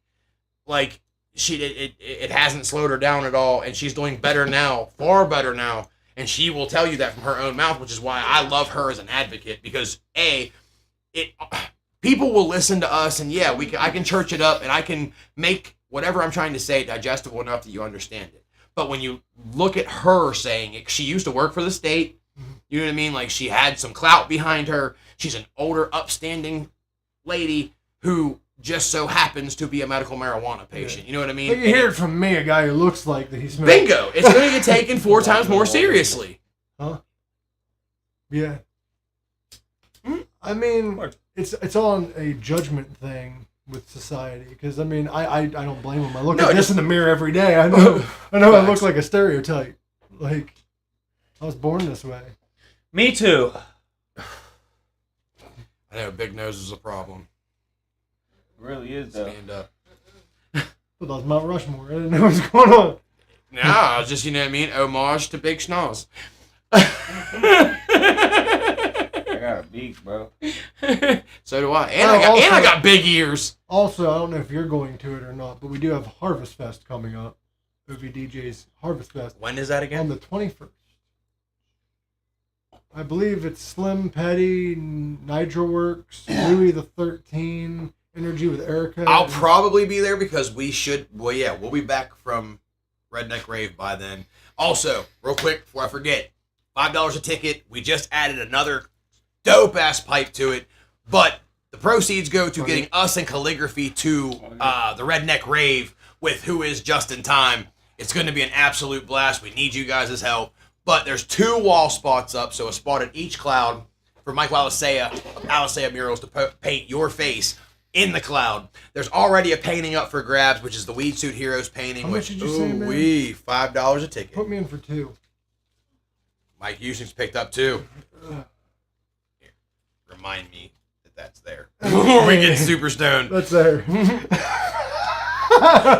S2: it hasn't slowed her down at all, and she's doing better now, far better now. And she will tell you that from her own mouth, which is why I love her as an advocate, because people will listen to us, and yeah, I can church it up, and I can make whatever I'm trying to say digestible enough that you understand it. But when you look at her saying it, she used to work for the state, you know what I mean? Like, she had some clout behind her. She's an older, upstanding lady who just so happens to be a medical marijuana patient. You know what I mean?
S4: But you hear it from me, a guy who looks like that he smokes.
S2: Bingo! It's going to get taken 4 times more seriously.
S4: Huh? Yeah. I mean, it's on a judgment thing with society, because I mean, I don't blame him. I look at this in the mirror every day. I know I look like a stereotype. Like, I was born this way.
S5: Me too.
S2: I know big nose is a problem.
S5: It really is, though.
S2: Stand up.
S4: But that was Mount Rushmore. I didn't know what was going on.
S2: Nah, just, you know what I mean? Homage to Big Schnoz.
S5: I got a beak, bro.
S2: So do I. And I got big ears.
S4: Also, I don't know if you're going to it or not, but we do have Harvest Fest coming up. OVDJ's Harvest Fest.
S2: When is that again?
S4: On the 21st. I believe it's Slim Petty, NitroWorks, Louis the 13, Energy with Erica.
S2: I'll probably be there because we'll be back from Redneck Rave by then. Also, real quick before I forget, $5 a ticket. We just added another dope-ass pipe to it, but the proceeds go to getting us and Calligraphy to the Redneck Rave with Who Is Just in Time. It's going to be an absolute blast. We need you guys' help. But there's 2 wall spots up, so a spot at each cloud for Michael Alisea Murals to paint your face in the cloud. There's already a painting up for grabs, which is the Weed Suit Heroes painting.
S4: How much did you say, man?
S2: $5 a ticket.
S4: Put me in for 2.
S2: Mike Houston's picked up 2. Here, remind me that that's there before we get super stoned.
S4: That's there.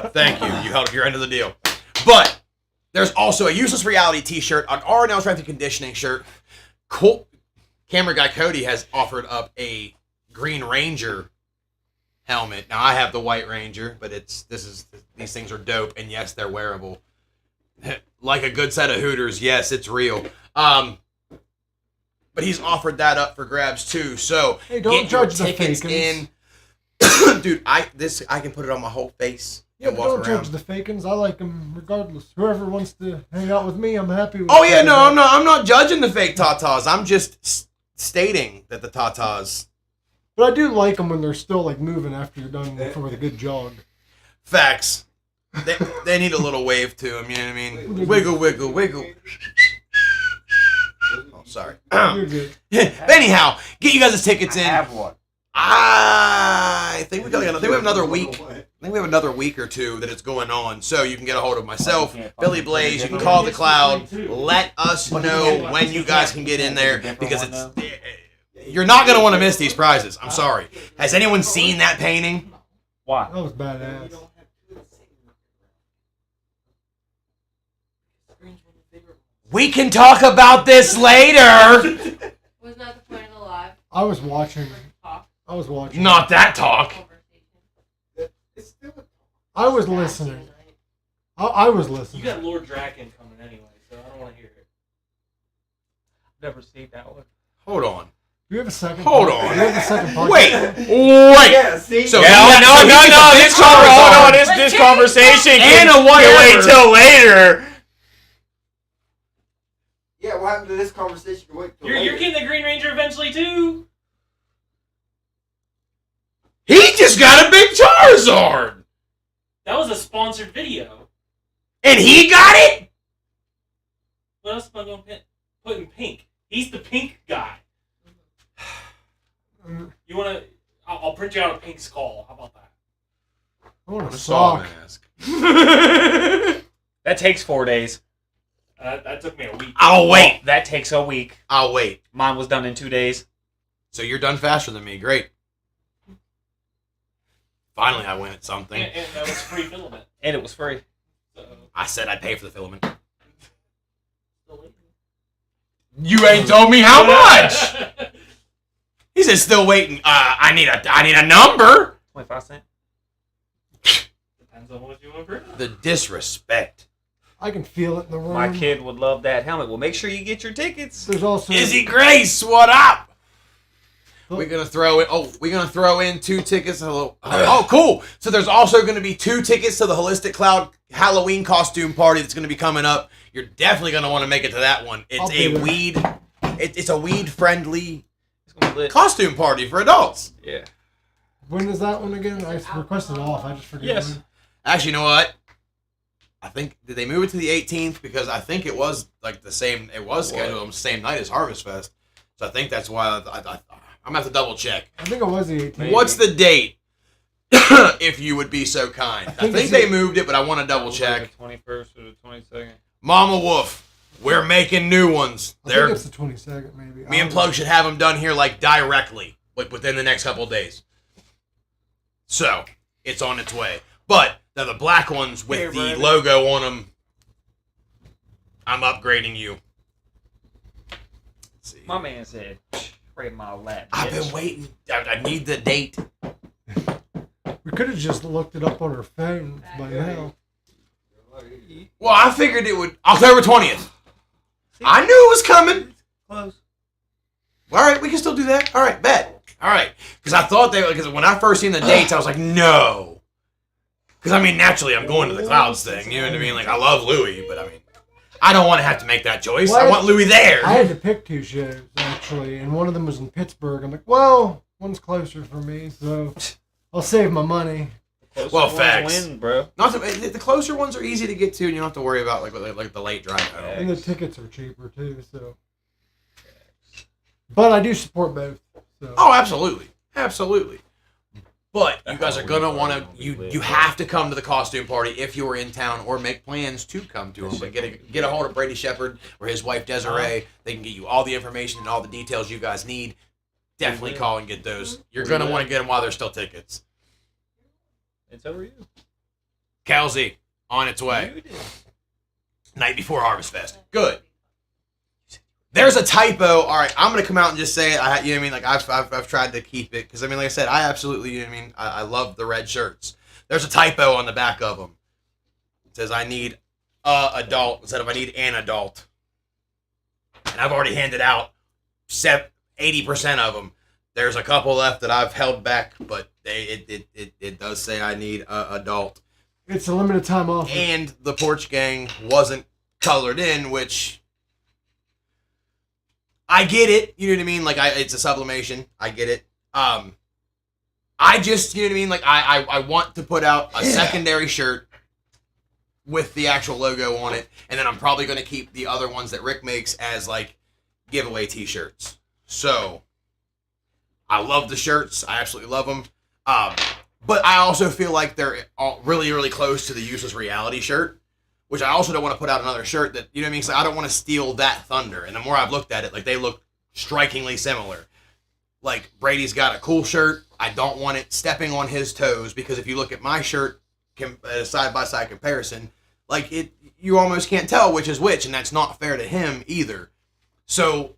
S2: Thank you. You held up your end of the deal. But there's also a Useless Reality t-shirt, an R&L Strength and Conditioning shirt. Cool. Camera guy Cody has offered up a Green Ranger helmet. Now I have the White Ranger, but these things are dope, and yes, they're wearable. Like a good set of Hooters, yes, it's real. But he's offered that up for grabs too. So
S4: hey, don't
S2: get your
S4: judge the
S2: tickets
S4: fakins.
S2: in. Dude, I can put it on my whole face.
S4: Yeah,
S2: and
S4: but
S2: walk
S4: don't
S2: around.
S4: judge the fakins. I like them regardless. Whoever wants to hang out with me, I'm happy with.
S2: Oh yeah, no, I'm not judging the fake tatas. I'm just stating that the tatas.
S4: But I do like them when they're still like moving after you're done with a good jog.
S2: Facts. They need a little wave to them, you know what I mean? Wiggle, wiggle, wiggle. Oh, sorry.
S4: You're good.
S2: Anyhow, get you guys' tickets
S5: I
S2: in.
S5: have one.
S2: I think we have another week. I think we have another week or 2 that it's going on, so you can get a hold of myself, Billy Blaze. You can call the cloud. Let us know when you guys can get in there, because you're not gonna want to miss these prizes. I'm sorry. Has anyone seen that painting?
S5: Why?
S4: That was badass.
S2: We can talk about this later.
S6: Was not the point of the live.
S4: I was watching.
S6: Talk.
S2: Not that talk.
S4: I was listening. I was listening.
S7: You got Lord Draken coming anyway, so I don't want to hear it. Never seen that one.
S2: Hold on.
S4: Do you have a second?
S2: Hold
S4: Do
S2: on.
S4: you have a second podcast?
S2: Wait.
S3: Yeah, see?
S2: So
S5: This conversation
S2: and a whatever.
S5: wait till later.
S3: Yeah, what happened to this conversation? Wait till
S7: You're
S3: later.
S7: getting the Green Ranger eventually too.
S2: He just got a big Charizard.
S7: That was a sponsored video.
S2: And he got it?
S7: What else am I going to put in pink? He's the pink guy. You want to? I'll print you out a pink skull. How about that?
S4: I want a
S2: Saw
S4: sock.
S2: mask.
S5: That takes 4 days.
S7: That took me a week.
S2: I'll wait.
S5: Oh, that takes a week.
S2: I'll wait.
S5: Mine was done in 2 days.
S2: So you're done faster than me. Great. Finally, I win at something.
S7: And that was free filament.
S5: And it was free.
S7: So,
S2: I said I'd pay for the filament.
S7: still waiting.
S2: You ain't told me how much. He said, "Still waiting. I need a number."
S5: 25 cents.
S7: Depends on what you want to print.
S2: The disrespect.
S4: I can feel it in the room.
S5: My kid would love that helmet. Well, make sure you get your tickets.
S4: There's also
S2: Izzy Grace, what up? We're gonna throw in 2 tickets. Hello. Oh, cool. So there's also gonna be 2 tickets to the Holistic Cloud Halloween costume party that's gonna be coming up. You're definitely gonna want to make it to that one. It's it's a weed friendly
S5: It's gonna be lit.
S2: costume party for adults.
S5: Yeah.
S4: When is that one again? I requested off. I just forget.
S5: Yes.
S4: when.
S2: Actually, you know what? I think did they move it to the 18th because I think it was like the same. It was scheduled on the same night as Harvest Fest. So I think that's why I'm gonna have to double check.
S4: I think it was the 18th.
S5: Maybe.
S2: What's the date? If you would be so kind. I
S4: think
S2: think
S4: it's
S2: they
S4: the-
S2: moved it, but I want to double check.
S5: The 21st or the 22nd.
S2: Mama Wolf, we're making new ones.
S4: I
S2: They're
S4: think it's the 22nd, maybe.
S2: me and Plug should have them done here like directly, like within the next couple of days. So it's on its way. But they're the black ones with
S5: Here,
S2: the
S5: brother.
S2: logo on them. I'm upgrading you. Let's see.
S5: My man said, "Right my lap."
S2: I've been
S5: bitch."
S2: waiting. I need the date.
S4: We could have just looked it up on our phone by now.
S2: Well, I figured it would October 20th. I knew it was coming.
S5: Close.
S2: All right, we can still do that. All right, bet. All right, because I thought because when I first seen the dates, I was like, no. Because I mean, naturally, I'm going to the Clouds thing. You know what I mean? Like, I love Louis, but I mean, I don't want to have to make that choice.
S4: Well,
S2: I want Louis there.
S4: I had to pick 2 shows, actually, and one of them was in Pittsburgh. I'm like, well, one's closer for me, so I'll save my money.
S5: Closer
S2: Well,
S5: ones
S2: facts.
S5: Win, bro.
S2: Not to, the closer ones are easy to get to, and you don't have to worry about like the late drive home.
S4: And the tickets are cheaper, too, so. But I do support both. So.
S2: Oh, absolutely, absolutely. But you guys are gonna want to. You have to come to the costume party if you are in town or make plans to come to them. But get a hold of Brady Shepard or his wife Desiree. They can get you all the information and all the details you guys need. Definitely call and get those. You're gonna want to get them while there's still tickets.
S5: It's over you.
S2: Kelsey on its way.
S5: You did.
S2: Night before Harvest Fest. Good. There's a typo. All right, I'm gonna come out and just say it. You know what I mean? Like I've tried to keep it because I mean, like I said, I absolutely. You know what I mean? I love the red shirts. There's a typo on the back of them. It says I need adult instead of I need an adult. And I've already handed out 80% of them. There's a couple left that I've held back, but it does say I need adult.
S4: It's a limited time offer.
S2: And the Porch Gang wasn't colored in, which I get it. You know what I mean? Like it's a sublimation. I get it. I just, you know what I mean? Like I want to put out a secondary shirt with the actual logo on it, and then I'm probably going to keep the other ones that Rick makes as like giveaway t-shirts. So I love the shirts. I absolutely love them. But I also feel like they're all really, really close to the Useless Reality shirt, which I also don't want to put out another shirt that, you know what I mean? So I don't want to steal that thunder. And the more I've looked at it, like they look strikingly similar. Like Brady's got a cool shirt. I don't want it stepping on his toes because if you look at my shirt, side-by-side comparison, like you almost can't tell which is which, and that's not fair to him either. So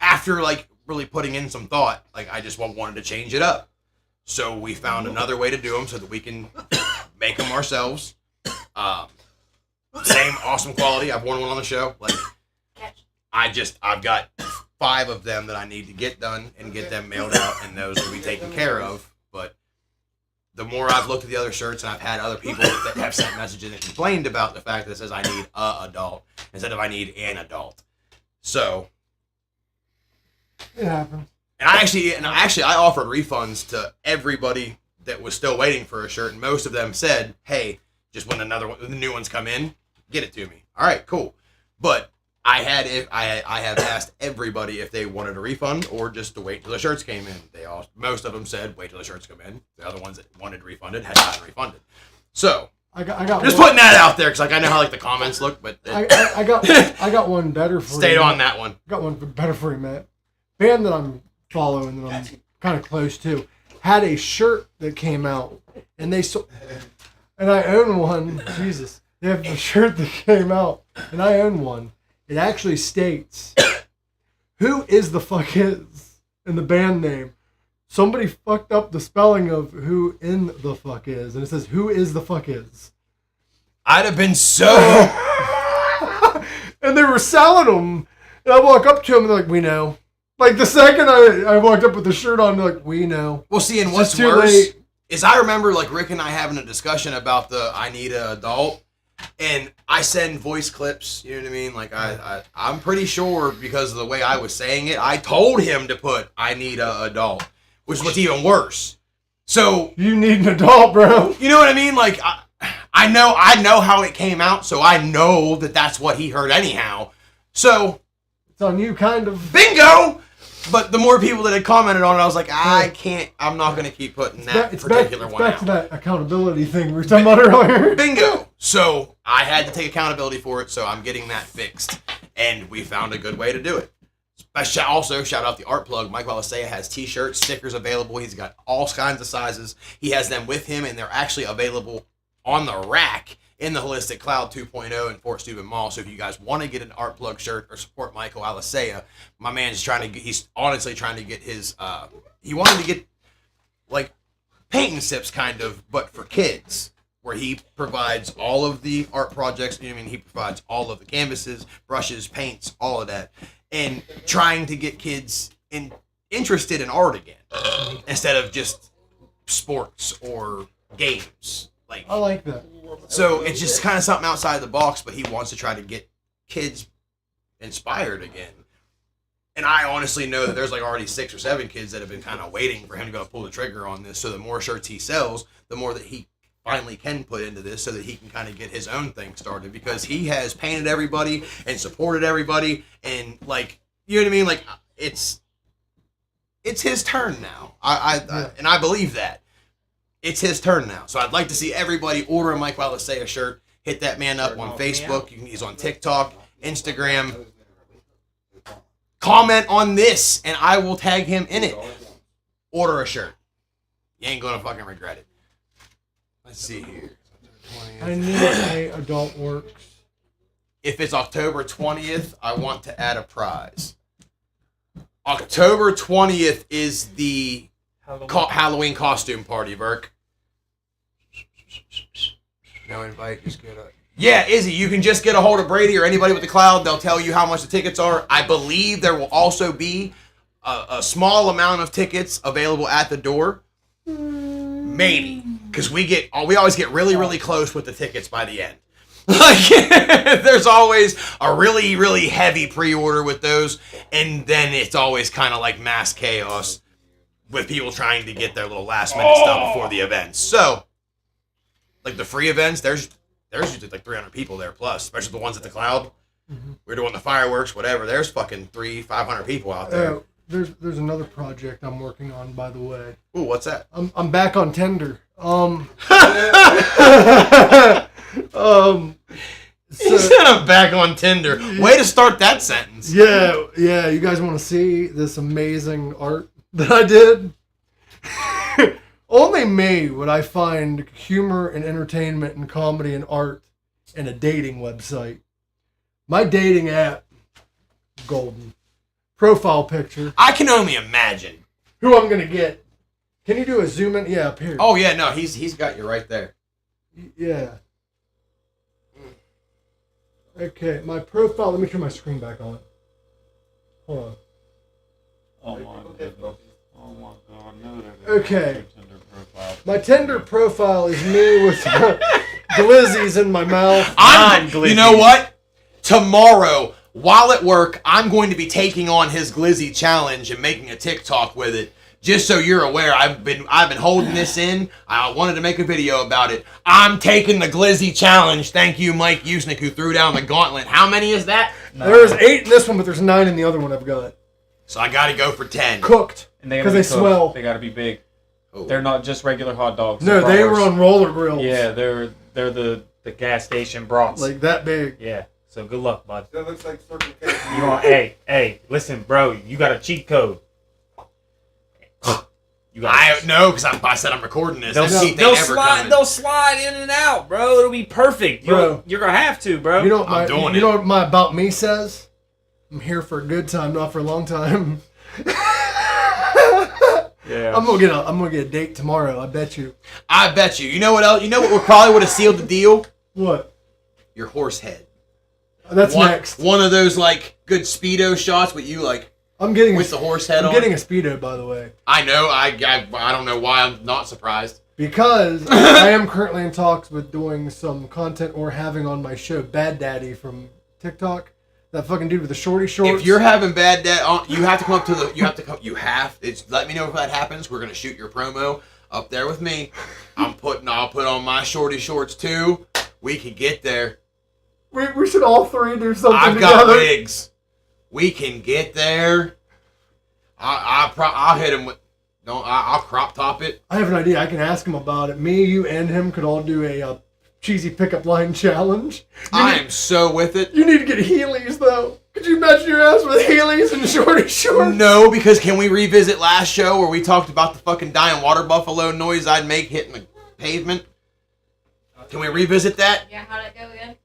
S2: after like really putting in some thought, like I just wanted to change it up. So we found another way to do them so that we can make them ourselves. Same awesome quality. I've worn one on the show. Like I've got 5 of them that I need to get done and get them mailed out, and those will be taken care of. But the more I've looked at the other shirts, and I've had other people that have sent messages and complained about the fact that it says I need a adult instead of I need an adult. So
S4: It happens.
S2: And I offered refunds to everybody that was still waiting for a shirt, and most of them said, "Hey, just when the new ones come in, get it to me." All right, cool. But I have asked everybody if they wanted a refund or just to wait till the shirts came in. Most of them said, "Wait till the shirts come in." The other ones that wanted refunded had gotten refunded. So
S4: I got
S2: just
S4: one,
S2: putting that out there because like I know how like the comments look, but
S4: I got one better for
S2: stayed
S4: you.
S2: on that one.
S4: Got one better for you, Matt. Band that I'm following that I'm kind of close to had a shirt that came out, and they sold, and I own one. Jesus, they have a shirt that came out, and I own one. It actually states, "Who is the fuck is?" in the band name. Somebody fucked up the spelling of "who in the fuck is," and it says "who is the fuck is."
S2: I'd have been so
S4: and they were selling them. And I walk up to them and they're like, "We know." Like the second I walked up with the shirt on, they're like, "We know."
S2: Well, see, and what's
S4: too
S2: worse
S4: late.
S2: is I remember like Rick and I having a discussion about the I need an adult, and I send voice clips. You know what I mean? Like I'm pretty sure because of the way I was saying it, I told him to put I need an adult, which was even worse. So
S4: You need an adult, bro.
S2: you know what I mean? Like I know how it came out, so I know that that's what he heard anyhow. So
S4: It's on you, kind of.
S2: bingo. But the more people that had commented on it, I was like, I'm not going to keep putting that particular one
S4: back
S2: out.
S4: to that accountability thing we were talking about earlier.
S2: Bingo! So I had to take accountability for it, so I'm getting that fixed. And we found a good way to do it. Also, shout out the art plug. Mike Walisea has t-shirts, stickers available. He's got all kinds of sizes. He has them with him, and they're actually available on the rack in the Holistic Cloud 2.0 in Fort Steuben Mall. So if you guys want to get an art plug shirt or support Michael Walisea, my man's he's honestly trying to get his, he wanted to get like paint and sips kind of, but for kids, where he provides all of the art projects. I mean, he provides all of the canvases, brushes, paints, all of that, and trying to get kids interested in art again instead of just sports or games. Like,
S4: I like that.
S2: so it's just kind of something outside the box, but he wants to try to get kids inspired again. And I honestly know that there's like already 6 or 7 kids that have been kind of waiting for him to go pull the trigger on this. So the more shirts he sells, the more that he finally can put into this so that he can kind of get his own thing started, because he has painted everybody and supported everybody. And like, you know what I mean? Like it's his turn now. And I believe that. It's his turn now. So I'd like to see everybody order a Mike Walisea shirt. Hit that man up on Facebook. He's on TikTok, Instagram. Comment on this, and I will tag him in it. Order a shirt. You ain't gonna fucking regret it. Let's see here.
S4: I need a adult works.
S2: If it's October 20th, I want to add a prize. October 20th is the Halloween costume party, Burke. No invite, just get a... Yeah, Izzy, you can just get a hold of Brady or anybody with the cloud. They'll tell you how much the tickets are. I believe there will also be a small amount of tickets available at the door. Maybe. Because we always get really, really close with the tickets by the end. Like, there's always a really, really heavy pre-order with those. And then it's always kind of like mass chaos with people trying to get their little last minute stuff before the events. So, like the free events, there's usually like 300 people there plus, especially the ones at the cloud. Mm-hmm. We're doing the fireworks, whatever. There's fucking 500 people out there.
S4: There's another project I'm working on, by the way.
S2: Ooh, what's that?
S4: I'm back on Tinder.
S2: He said I'm back on Tinder. Way to start that sentence.
S4: Yeah. You guys want to see this amazing art that I did? Only me would I find humor and entertainment and comedy and art in a dating website. My dating app, golden. Profile picture.
S2: I can only imagine
S4: who I'm gonna get. Can you do a zoom in? Yeah, up here.
S2: Oh yeah, no, he's got you right there.
S4: Yeah. Okay, my profile. Let me turn my screen back on. Hold on.
S5: Oh my goodness. Oh my god, no.
S4: Okay. My Tinder profile is me with glizzies in my mouth.
S2: You know what? Tomorrow, while at work, I'm going to be taking on his glizzy challenge and making a TikTok with it. Just so you're aware, I've been holding this in. I wanted to make a video about it. I'm taking the glizzy challenge. Thank you, Mike Usnick, who threw down the gauntlet. How many is that?
S4: There's 8 in this one, but there's 9 in the other one I've got.
S2: So I got to go for 10.
S4: Cooked.
S5: Because
S4: they swell.
S5: They gotta be big.
S2: Oh.
S5: They're not just regular hot dogs.
S4: No, they were on roller grills.
S5: Yeah, they're the gas station brats.
S4: Like that big.
S5: Yeah. So good luck, bud.
S8: That looks like Circle K.
S5: You want? Hey, listen, bro. You got a cheat code. You got.
S2: No, because I said I'm recording this.
S5: They'll slide in and out, bro. It'll be perfect.
S4: Bro.
S5: You're gonna have to, bro.
S4: You know what
S2: I'm
S4: know what my about me says? I'm here for a good time, not for a long time.
S5: Yeah.
S4: I'm gonna get a date tomorrow. I bet you.
S2: You know what else? You know what probably would have sealed the deal?
S4: What?
S2: Your horse head.
S4: That's
S2: one,
S4: next.
S2: One of those like good speedo shots with you like
S4: I'm getting
S2: with the horse head
S4: I'm
S2: on.
S4: getting a Speedo, by the way.
S2: I know. I don't know why I'm not surprised.
S4: Because I am currently in talks with doing some content or having on my show Bad Daddy from TikTok. That fucking dude with the shorty shorts.
S2: If you're having bad dad on, you have to come up to the. You have to come. You have. It's. Let me know if that happens. We're gonna shoot your promo up there with me. I'll put on my shorty shorts too. We can get there.
S4: We should all three do something
S2: I've
S4: together.
S2: got wigs. We can get there. I'll hit him with. I'll crop top it.
S4: I have an idea. I can ask him about it. Me, you, and him could all do a cheesy pickup line challenge.
S2: I am so with it.
S4: You need to get Heelys, though. Could you imagine your ass with Heelys and shorty shorts?
S2: No, because can we revisit last show where we talked about the fucking dying water buffalo noise I'd make hitting the pavement? Can we revisit that?
S6: Yeah, how'd it go again?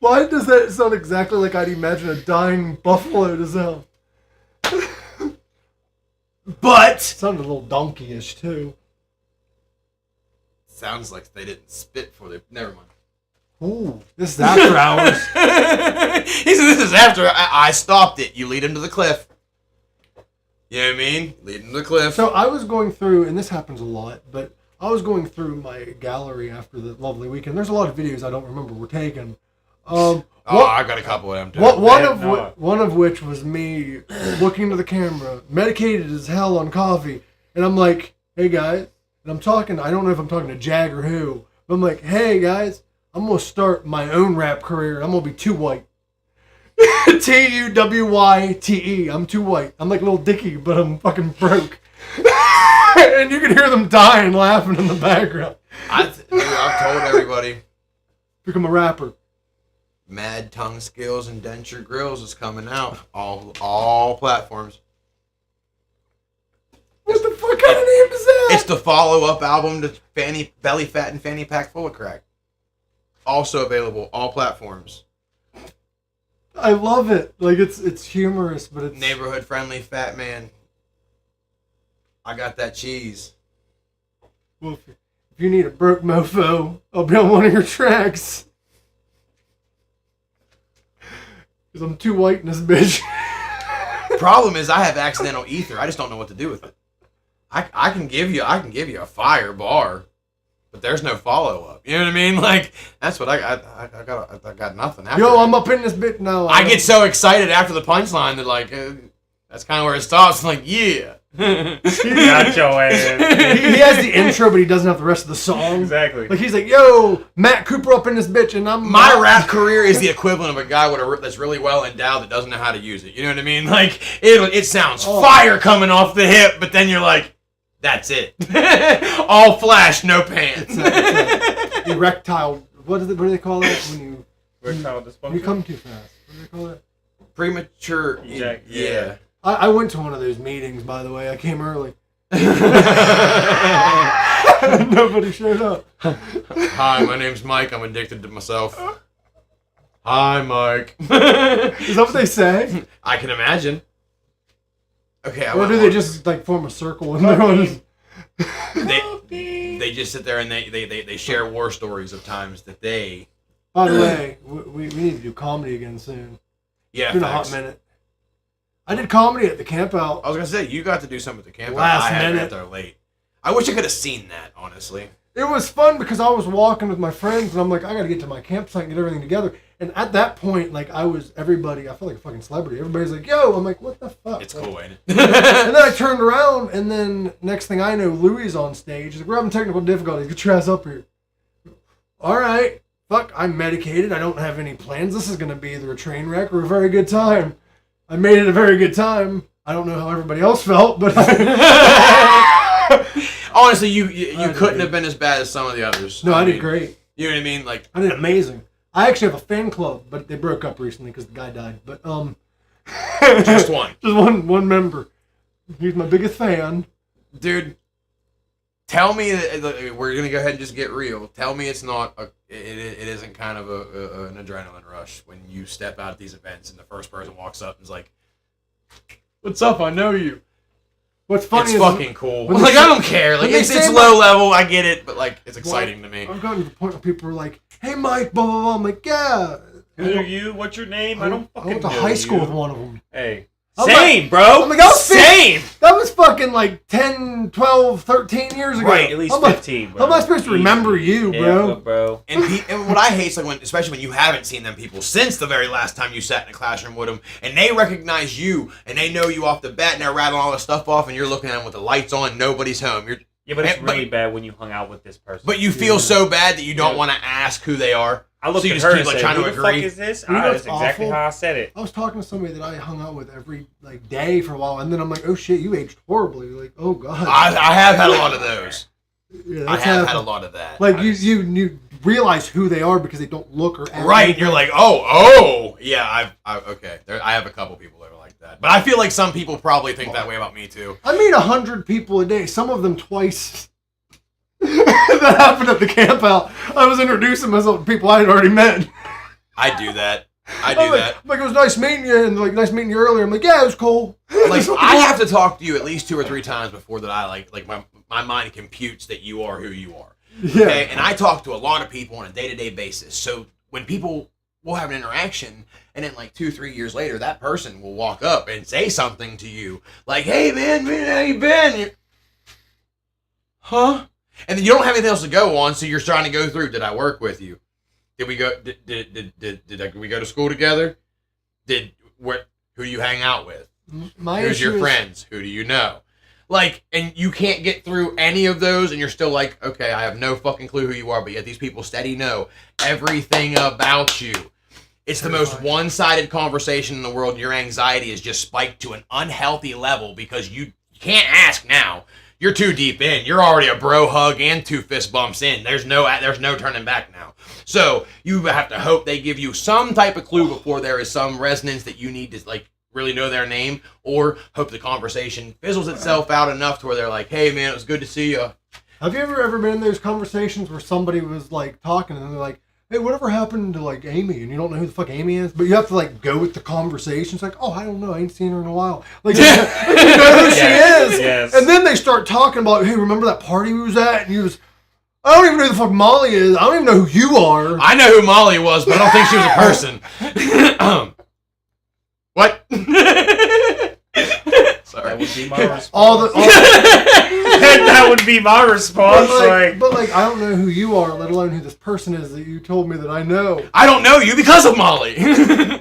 S4: Why does that sound exactly like I'd imagine a dying buffalo to sound?
S2: But
S4: It sounded a little donkey-ish, too.
S2: sounds like they didn't spit for the. Never mind.
S4: Ooh, this is after hours.
S2: He said, "This is after I stopped it. You lead him to the cliff." You know what I mean? Lead him to the cliff.
S4: So I was going through, and this happens a lot, but I was going through my gallery after the lovely weekend. There's a lot of videos I don't remember were taken.
S2: I got a couple of them too.
S4: One of which was me looking into the camera, medicated as hell on coffee, and I'm like, "Hey guys," and I'm talking. I don't know if I'm talking to Jag or who, but I'm like, "Hey guys, I'm gonna start my own rap career. I'm gonna be too white." TUWYTE. I'm too white. I'm like Little Dicky, but I'm fucking broke. And you can hear them dying laughing in the background.
S2: I've told everybody.
S4: Become a rapper.
S2: Mad Tongue Skills and Denture Grills is coming out. All platforms.
S4: What the fuck kind of name is that?
S2: It's the follow-up album to Belly Fat and Fanny Pack Full of Crack. Also available, all platforms.
S4: I love it. Like it's humorous, but it's
S2: Neighborhood friendly fat man. I got that cheese.
S4: Well, if you need a broke mofo, I'll be on one of your tracks. Because I'm too white in this bitch.
S2: Problem is I have accidental ether. I just don't know what to do with it. I can give you a fire bar, but there's no follow up. You know what I mean? Like that's what I got nothing. After
S4: Yo,
S2: that.
S4: I'm up in this bit now.
S2: I get so excited after the punchline that like that's kind of where it stops. I'm like yeah.
S5: Got your ass.
S4: he has the intro, but he doesn't have the rest of the song.
S5: Exactly.
S4: Like he's like, "Yo, Matt Cooper up in this bitch," and I'm
S2: My rap career is the equivalent of a guy that's really well endowed that doesn't know how to use it. You know what I mean? Like it sounds fire coming off the hip, but then you're like, that's it. All flash, no pants.
S4: It's erectile. What do they call that when you
S5: Erectile dysfunction.
S4: when you come too fast? What do they call that?
S2: Premature.
S5: Yeah.
S4: I went to one of those meetings, by the way. I came early. Nobody showed up.
S2: Hi, my name's Mike. I'm addicted to myself. Hi, Mike.
S4: Is that what they say?
S2: I can imagine. Okay,
S4: Or do they just like form a circle and they're on this?
S2: they just sit there and they share war stories of times that they.
S4: By the way, we need to do comedy again soon.
S2: Yeah,
S4: It's been a hot minute. I did comedy at the camp out.
S2: I was gonna say you got to do something at the camp.
S4: Last
S2: I had to
S4: minute.
S2: get there late. I wish I could have seen that. Honestly,
S4: It was fun because I was walking with my friends and I'm like, I gotta get to my campsite and get everything together. And at that point, like I felt like a fucking celebrity. Everybody's like, "Yo," I'm like, "What the fuck?"
S2: it's cool, ain't it?
S4: And then I turned around and then next thing I know, Louis is on stage. He's like, "We're having technical difficulties. Get your ass up here." All right. Fuck, I'm medicated. I don't have any plans. This is gonna be either a train wreck or a very good time. I made it a very good time. I don't know how everybody else felt, but
S2: Honestly, you couldn't have been as bad as some of the others.
S4: no, I did
S2: mean,
S4: great.
S2: You know what I mean? Like,
S4: I did amazing. I actually have a fan club, but they broke up recently because the guy died. But
S2: just one.
S4: just one member. He's my biggest fan.
S2: Dude, tell me that we're gonna go ahead and just get real. Tell me it's not it isn't kind of an adrenaline rush when you step out at these events and the first person walks up and is like, "What's up? I know you."
S4: What's funny
S2: It's
S4: is
S2: fucking cool.
S4: when
S2: Like,
S4: they
S2: I
S4: say-
S2: don't care. Like,
S4: when they
S2: it's
S4: say
S2: low level. I get it, but like, it's exciting to me.
S4: I've gotten to the point where people are like, "Hey, Mike, blah blah blah." I'm like, "Yeah."
S5: Who are you? What's your name? I don't fucking
S4: I went to
S5: know
S4: high school
S5: you.
S4: with one of them.
S5: Hey.
S4: I'm
S5: Same, bro.
S4: I'm like, I was
S5: Same.
S4: That was fucking like 10, 12, 13 years ago.
S5: Right, at least
S4: How am I-
S5: 15, bro.
S4: How am I supposed to remember you, bro?
S5: Yeah, bro.
S2: And what I hate is like when, especially when you haven't seen them people since the very last time you sat in a classroom with them, and they recognize you and they know you off the bat, and they're rattling all this stuff off, and you're looking at them with the lights on, nobody's home.
S5: Yeah, but it's
S2: But-
S5: really bad when you hung out with this person.
S2: But you feel so bad that you don't want to ask who they are.
S5: I looked
S2: so you
S5: at
S2: just
S5: her
S2: keep
S5: and
S2: like
S5: said,
S2: trying
S5: "Who
S2: to
S5: the fuck
S2: agree.
S5: is this?"
S4: You know
S5: That's
S4: what's
S5: exactly
S4: awful?
S5: how I said it.
S4: I was talking to somebody that I hung out with every like day for a while, and then I'm like, "Oh shit, you aged horribly." Like, oh god.
S2: I have had a lot of those.
S4: Yeah,
S2: I
S4: that's
S2: have had a
S4: happened.
S2: lot of that.
S4: Like you realize who they are because they don't look or act
S2: Right,
S4: like
S2: you're
S4: them.
S2: like, oh, yeah, okay. I have a couple people that are like that, but I feel like some people probably think that way about me too.
S4: I meet 100 people a day, some of them twice. That happened at the camp out. I was introducing myself to people I had already met.
S2: I do that. I
S4: I'm
S2: do
S4: like,
S2: that.
S4: I'm like, it was nice meeting you, and like, nice meeting you earlier. I'm like, yeah, it was cool.
S2: Like, I have to talk to you at least 2 or 3 times before that I like my mind computes that you are who you are.
S4: Yeah.
S2: Okay? And I talk to a lot of people on a day-to-day basis. So when people will have an interaction, and then like 2-3 years later, that person will walk up and say something to you, like, "Hey man, how you been?" You're, huh? And then you don't have anything else to go on, so you're trying to go through. Did I work with you? Did we go? Did we go to school together? Who do you hang out with?
S4: My
S2: Who's your
S4: issue is-
S2: friends? Who do you know? Like, and you can't get through any of those, and you're still like, okay, I have no fucking clue who you are, but yet these people steady know everything about you. It's the most one-sided conversation in the world, and your anxiety is just spiked to an unhealthy level because you can't ask now. You're too deep in. You're already a bro hug and 2 fist bumps in. There's no turning back now. So you have to hope they give you some type of clue before there is some resonance that you need to like really know their name, or hope the conversation fizzles itself out enough to where they're like, "Hey man, it was good to see you."
S4: Have you ever been in those conversations where somebody was like talking and they're like, "Hey, whatever happened to like Amy?" And you don't know who the fuck Amy is, but you have to like go with the conversation. It's like, "Oh, I don't know. I ain't seen her in a while." Like, you know who she is.
S5: Yes.
S4: And then they start talking about, "Hey, remember that party we was at?" And you was, "I don't even know who the fuck Molly is. I don't even know who you are."
S2: I know who Molly was, but I don't think she was a person. What? Sorry.
S5: That would be my response.
S4: That
S5: would be my response.
S4: but like, I don't know who you are, let alone who this person is that you told me that I know.
S2: I don't know you because of Molly.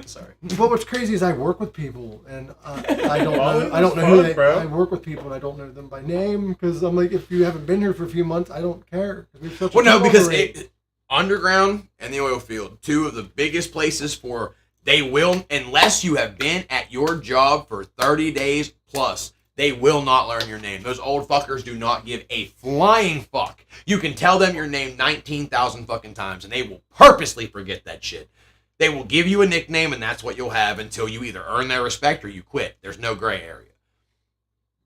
S2: Sorry.
S4: But what's crazy is I work with people, and I don't
S5: Molly
S4: know. I don't
S5: was
S4: know who
S5: fun,
S4: they.
S5: bro.
S4: I work with people, and I don't know them by name because I'm like, if you haven't been here for a few months, I don't care. We have such a
S2: Well, no, because
S4: turnover rate.
S2: underground and the oil field, 2 of the biggest places for they will, unless you have been at your job for 30 days plus, they will not learn your name. Those old fuckers do not give a flying fuck. You can tell them your name 19,000 fucking times, and they will purposely forget that shit. They will give you a nickname, and that's what you'll have until you either earn their respect or you quit. There's no gray area.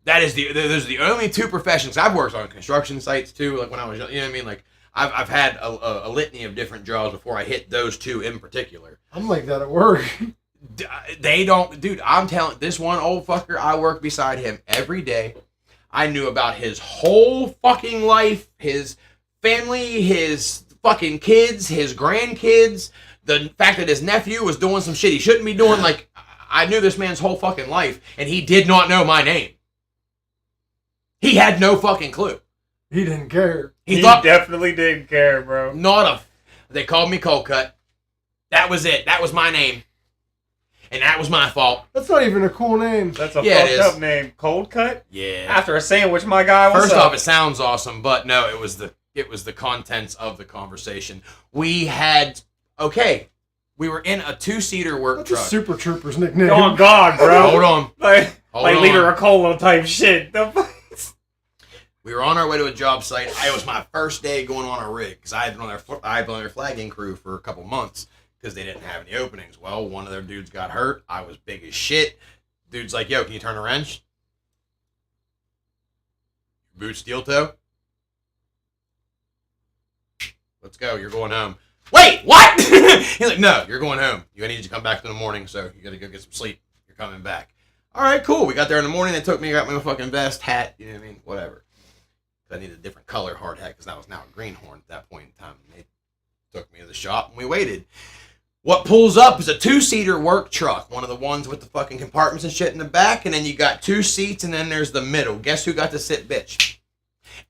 S2: Those are the only 2 professions. I've worked on construction sites too, like when I was young, you know what I mean? Like, I've had a litany of different jobs before I hit those 2 in particular.
S4: I'm like that at work.
S2: They don't, dude, I'm telling, this one old fucker, I work beside him every day. I knew about his whole fucking life, his family, his fucking kids, his grandkids, the fact that his nephew was doing some shit he shouldn't be doing. Like, I knew this man's whole fucking life, and he did not know my name. He had no fucking clue.
S4: He didn't care.
S2: He
S5: He
S2: thought,
S5: definitely didn't care, bro.
S2: they called me Cold Cut. That was it. That was my name. And that was my fault.
S4: That's not even a cool name.
S5: That's a
S2: Yeah, it
S5: fucked
S2: is.
S5: up name. Cold Cut?
S2: Yeah.
S5: After a sandwich, my guy. What's
S2: First
S5: up?
S2: off, it sounds awesome, but no, it was the contents of the conversation. We were in a 2-seater work
S4: That's
S2: truck.
S4: a Super Troopers nickname.
S5: Oh, God, bro.
S2: Hold on.
S5: Like
S2: Hold on.
S5: leader of cola type shit. The fuck?
S2: We were on our way to a job site. It was my first day going on a rig because I had been on their flagging crew for a couple months because they didn't have any openings. Well, one of their dudes got hurt. I was big as shit. Dude's like, "Yo, can you turn a wrench? Boot steel toe? Let's go. You're going home." Wait, what? He's like, "No, you're going home. I need you to come back in the morning, so you got to go get some sleep. You're coming back." All right, cool. We got there in the morning. They took me, got me my fucking vest, hat, you know what I mean? Whatever. I needed a different color hard hat because that was now a greenhorn at that point in time. And they took me to the shop and we waited. What pulls up is a 2-seater work truck, one of the ones with the fucking compartments and shit in the back, and then you got 2 seats, and then there's the middle. Guess who got to sit, bitch?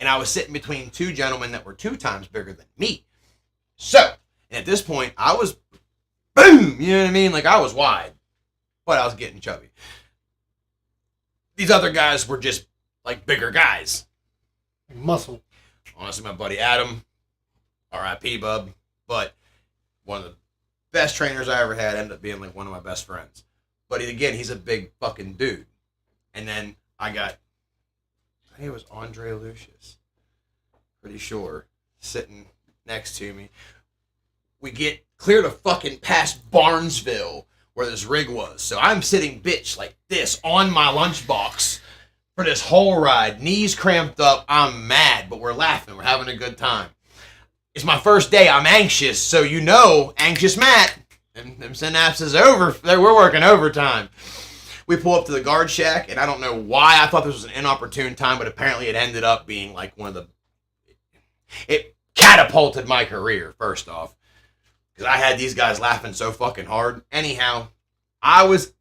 S2: And I was sitting between 2 gentlemen that were 2 times bigger than me. So, at this point, I was, boom, you know what I mean? Like, I was wide, but I was getting chubby. These other guys were just, like, bigger guys.
S4: Like muscle.
S2: Honestly, my buddy Adam, R.I.P. bub, but one of the best trainers I ever had, ended up being like one of my best friends. But he's a big fucking dude. And then I think it was Andre Lucius, pretty sure, sitting next to me. We get clear to fucking past Barnesville, where this rig was. So I'm sitting bitch like this on my lunchbox for this whole ride. Knees cramped up. I'm mad, but we're laughing. We're having a good time. It's my first day. I'm anxious, so you know, anxious Matt. And them synapses over. We're working overtime. We pull up to the guard shack, and I don't know why I thought this was an inopportune time, but apparently it ended up being like it catapulted my career, first off. Because I had these guys laughing so fucking hard. Anyhow, I was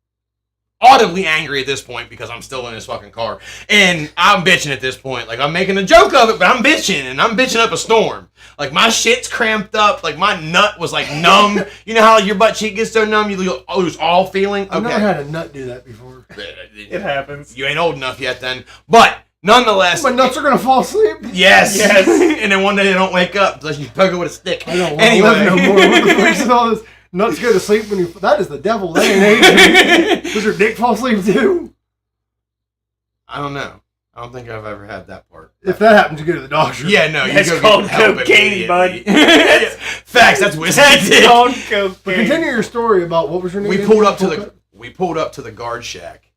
S2: audibly angry at this point because I'm still in this fucking car. And I'm bitching at this point. Like, I'm making a joke of it, but I'm bitching. And I'm bitching up a storm. Like, my shit's cramped up. Like, my nut was, like, numb. You know how your butt cheek gets so numb you lose all feeling? Okay.
S4: I've never had a nut do that before.
S5: It happens.
S2: You ain't old enough yet then. But, nonetheless.
S4: My nuts are going to fall asleep?
S2: Yes. And then one day they don't wake up unless you poke it with a stick.
S4: I don't want to live no more. What the fuck is all this? Nuts go to sleep when you... That is the devil. That ain't Adrian. Does your dick fall asleep too?
S2: I don't know. I don't think I've ever had that part.
S4: If that happens, you go to the doctor.
S2: Yeah, no.
S5: That's
S2: you go
S5: called
S2: get help
S5: cocaine,
S2: immediately.
S5: bud.
S2: Facts, that's whiskey.
S5: That's
S2: dick.
S5: called cocaine.
S4: But continue your story about what was your name?
S2: We pulled up to the guard shack.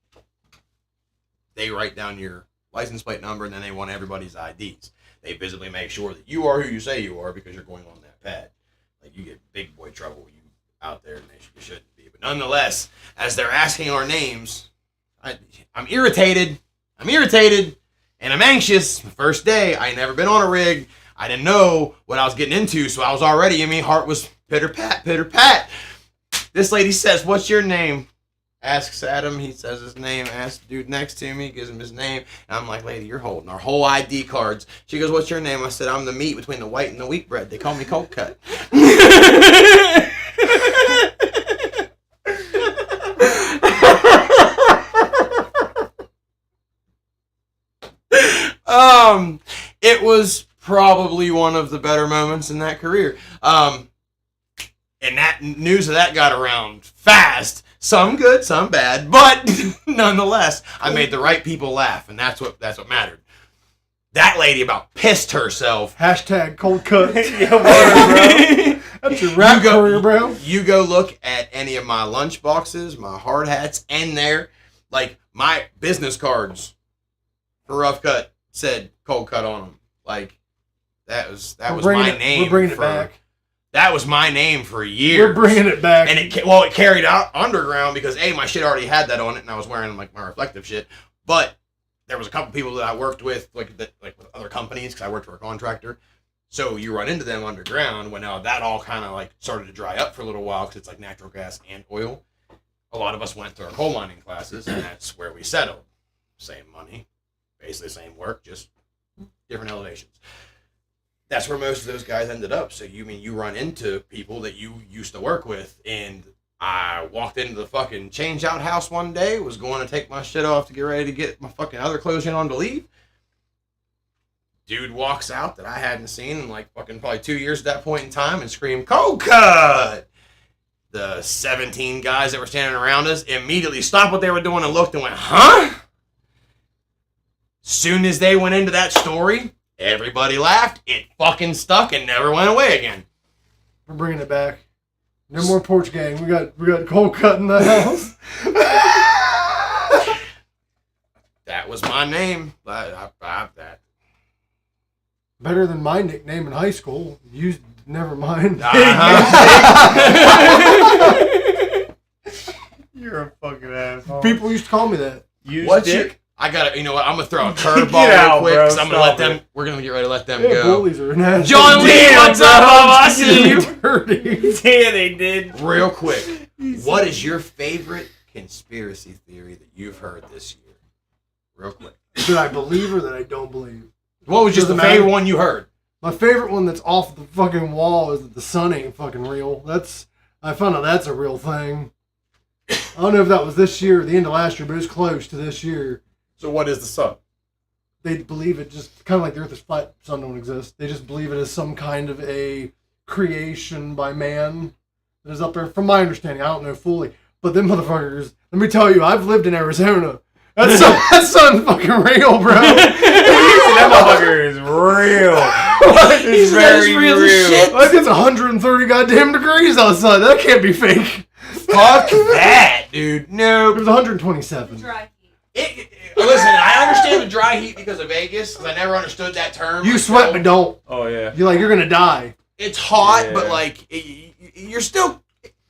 S2: They write down your license plate number, and then they want everybody's IDs. They visibly make sure that you are who you say you are because you're going on that pad. Like, you get big boy trouble out there, and you shouldn't be. But nonetheless, as they're asking our names, I'm irritated, and I'm anxious. The first day, I ain't never been on a rig. I didn't know what I was getting into, so I was already, heart was pitter-pat, pitter-pat. This lady says, "What's your name?" Asks Adam, he says his name. Asks the dude next to me, gives him his name. And I'm like, "Lady, you're holding our whole ID cards." She goes, "What's your name?" I said, "I'm the meat between the white and the wheat bread. They call me cold cut." It was probably one of the better moments in that career. And that news of that got around fast. Some good, some bad, but nonetheless, I made the right people laugh, and that's what mattered. That lady about pissed herself.
S4: Hashtag cold cut.
S5: Yeah, word, bro.
S4: That's your rap career, bro.
S2: You go look at any of my lunch boxes, my hard hats, and like my business cards for Rough Cut said cold cut on them. Like that was my name.
S4: We're bringing it back.
S2: That was my name for years.
S4: We're bringing it back.
S2: And it carried out underground because my shit already had that on it, and I was wearing like my reflective shit. But there was a couple people that I worked with, like with other companies, because I worked for a contractor. So you run into them underground when that all kind of like started to dry up for a little while because it's like natural gas and oil. A lot of us went to our coal mining classes, and that's where we settled. Same money, basically same work, just different elevations. That's where most of those guys ended up. So you run into people that you used to work with, and I walked into the fucking change out house one day, was going to take my shit off to get ready to get my fucking other clothes on to leave. Dude walks out that I hadn't seen in like fucking probably 2 years at that point in time and screamed, "Cold cut!" The 17 guys that were standing around us immediately stopped what they were doing and looked and went, "Huh?" Soon as they went into that story, everybody laughed. It fucking stuck and never went away again.
S4: We're bringing it back. No more porch gang. We got cold cut in the house.
S2: That was my name. I that.
S4: Better than my nickname in high school. Never mind.
S5: You're a fucking asshole.
S4: People used to call me that.
S5: Use
S2: What's
S5: dick.
S2: your? I gotta. You know what? I'm gonna throw a curveball
S5: Get out,
S2: real quick
S5: bro.
S2: because I'm gonna let
S5: Stop
S2: them.
S5: it.
S2: We're gonna get ready to let them
S4: Yeah,
S2: go.
S4: bullies are nasty.
S2: John Lee,
S5: Damn,
S2: what's up?
S5: bro.
S2: I see you.
S4: Dirty.
S5: Yeah, they did.
S2: Real quick, what is your favorite conspiracy theory that you've heard this year? Real quick.
S4: That I believe or that I don't believe.
S2: What was just the
S4: Doesn't
S2: favorite
S4: matter.
S2: one you heard?
S4: My favorite one that's off the fucking wall is that the sun ain't fucking real. I found out that's a real thing. I don't know if that was this year or the end of last year, but it's close to this year.
S2: So what is the sun?
S4: They believe it just kind of like the Earth is flat, sun don't exist. They just believe it as some kind of a creation by man that is up there. From my understanding, I don't know fully, but them motherfuckers. Let me tell you, I've lived in Arizona. That sun's fucking real, bro.
S5: That motherfucker is real. It's very real.
S4: Like it's 130 goddamn degrees outside. That can't be fake.
S2: Fuck that, dude.
S4: It
S2: No.
S4: was 127.
S6: Dry heat.
S2: Listen, I understand the dry heat because of Vegas, because I never understood that term.
S4: You sweat but don't.
S5: Oh yeah.
S4: You're gonna die.
S2: It's hot,
S5: Yeah.
S2: but like you're still.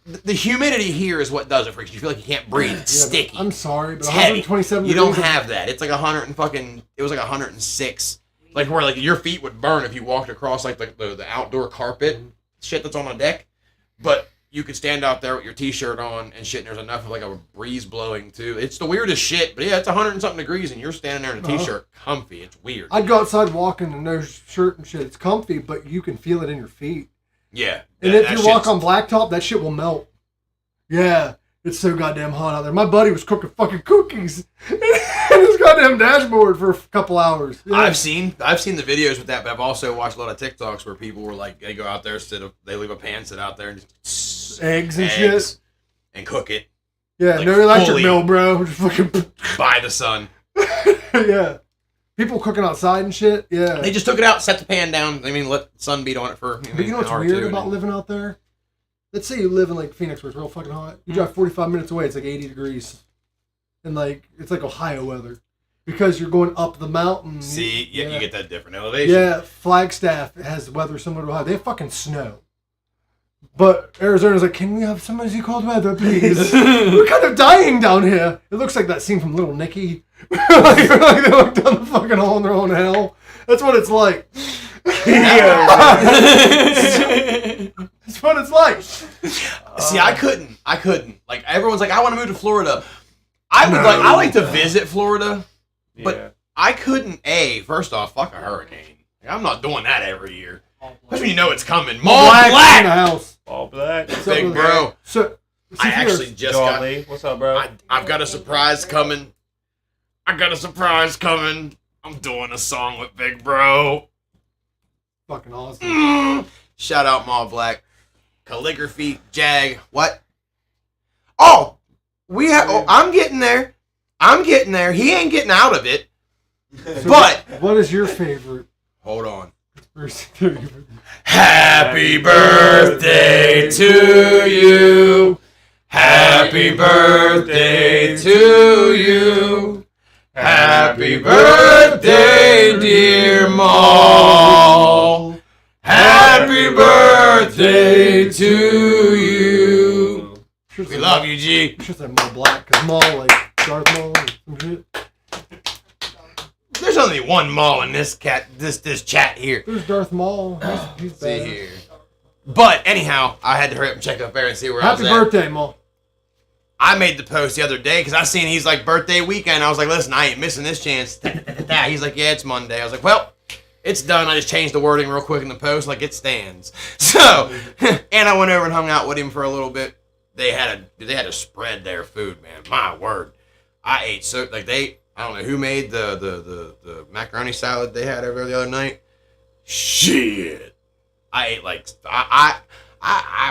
S2: The humidity here is what does it for you. You feel like you can't breathe. It's
S4: Yeah, but
S2: sticky.
S4: I'm sorry, but
S2: It's heavy.
S4: 127
S2: You don't
S4: degrees.
S2: have that. It's like 100 and fucking. It was like 106. Like where like your feet would burn if you walked across like the outdoor carpet shit that's on a deck. But you could stand out there with your t-shirt on and shit, and there's enough of like a breeze blowing too. It's the weirdest shit. But yeah, it's 100 and something degrees, and you're standing there in a t-shirt, comfy. It's weird.
S4: I'd go outside walking in no shirt and shit. It's comfy, but you can feel it in your feet.
S2: Yeah.
S4: And if you walk on blacktop, that shit will melt. Yeah, it's so goddamn hot out there. My buddy was cooking fucking cookies in his goddamn dashboard for a couple hours. Yeah.
S2: I've seen the videos with that, but I've also watched a lot of TikToks where people were like, they go out there, they leave a pan sit out there and just
S4: Eggs and shit.
S2: and cook it
S4: Yeah,
S2: like
S4: no electric
S2: fully-
S4: mill, bro. Just fucking
S2: by the sun.
S4: yeah. People cooking outside and shit. Yeah.
S2: They just took it out, set the pan down. I mean, let the sun beat on it for.
S4: But you know what's
S2: an hour or
S4: weird
S2: two,
S4: about
S2: and
S4: living out there? Let's say you live in like Phoenix where it's real fucking hot. You drive 45 minutes away, it's like 80 degrees. And like, it's like Ohio weather. Because you're going up the mountain.
S2: See, yeah, you get that different elevation.
S4: Yeah, Flagstaff has weather similar to Ohio. They have fucking snow. But Arizona's like, can we have some icy cold weather, please? We're kind of dying down here. It looks like that scene from Little Nicky. like they look down the fucking hole in their own hell. That's what it's like. That's what it's like.
S2: See, I couldn't. Like everyone's like, I want to move to Florida. I like to visit Florida, but
S5: Yeah.
S2: I couldn't. First off, fuck a hurricane. Like, I'm not doing that every year. Especially when you know it's coming. Mall
S4: in the
S2: Black,
S4: house.
S5: All black.
S2: big bro.
S4: So,
S2: I actually just
S5: John
S2: got.
S5: Lee, what's up, bro?
S2: I've got a surprise coming. I'm doing a song with Big Bro.
S4: fucking awesome.
S2: Shout out Mall Black. Calligraphy, Jag. What? Oh, I'm getting there. He ain't getting out of it.
S4: So
S2: But
S4: what is your favorite?
S2: hold on.
S4: Happy
S2: Happy birthday to you. Happy birthday to you. Happy birthday, dear Maul. Happy birthday to you. We love you, G.
S4: Should say Maul Black, because Maul like Darth Maul or some shit.
S2: There's only one Maul in this chat here.
S4: There's Darth Maul. He's
S2: See
S4: bad.
S2: here. But anyhow, I had to hurry up and check up there and see where I was
S4: Happy
S2: at.
S4: birthday, Maul.
S2: I made the post the other day because I seen he's like birthday weekend. I was like, listen, I ain't missing this chance. He's like, yeah, it's Monday. I was like, well, it's done. I just changed the wording real quick in the post, like it stands. So, and I went over and hung out with him for a little bit. They had to spread their food, man. My word, I ate so like I don't know who made the macaroni salad they had over the other night. Shit, I ate like I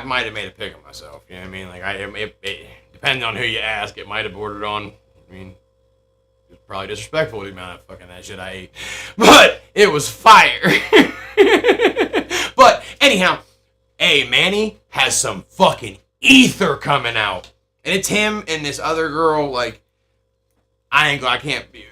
S2: might have made a pig of myself. You know what I mean? Like it depending on who you ask, it might have bordered on. I mean, it was probably disrespectful the amount of fucking that shit I ate, but it was fire. But anyhow, hey, Manny has some fucking ether coming out, and it's him and this other girl. Like, I can't be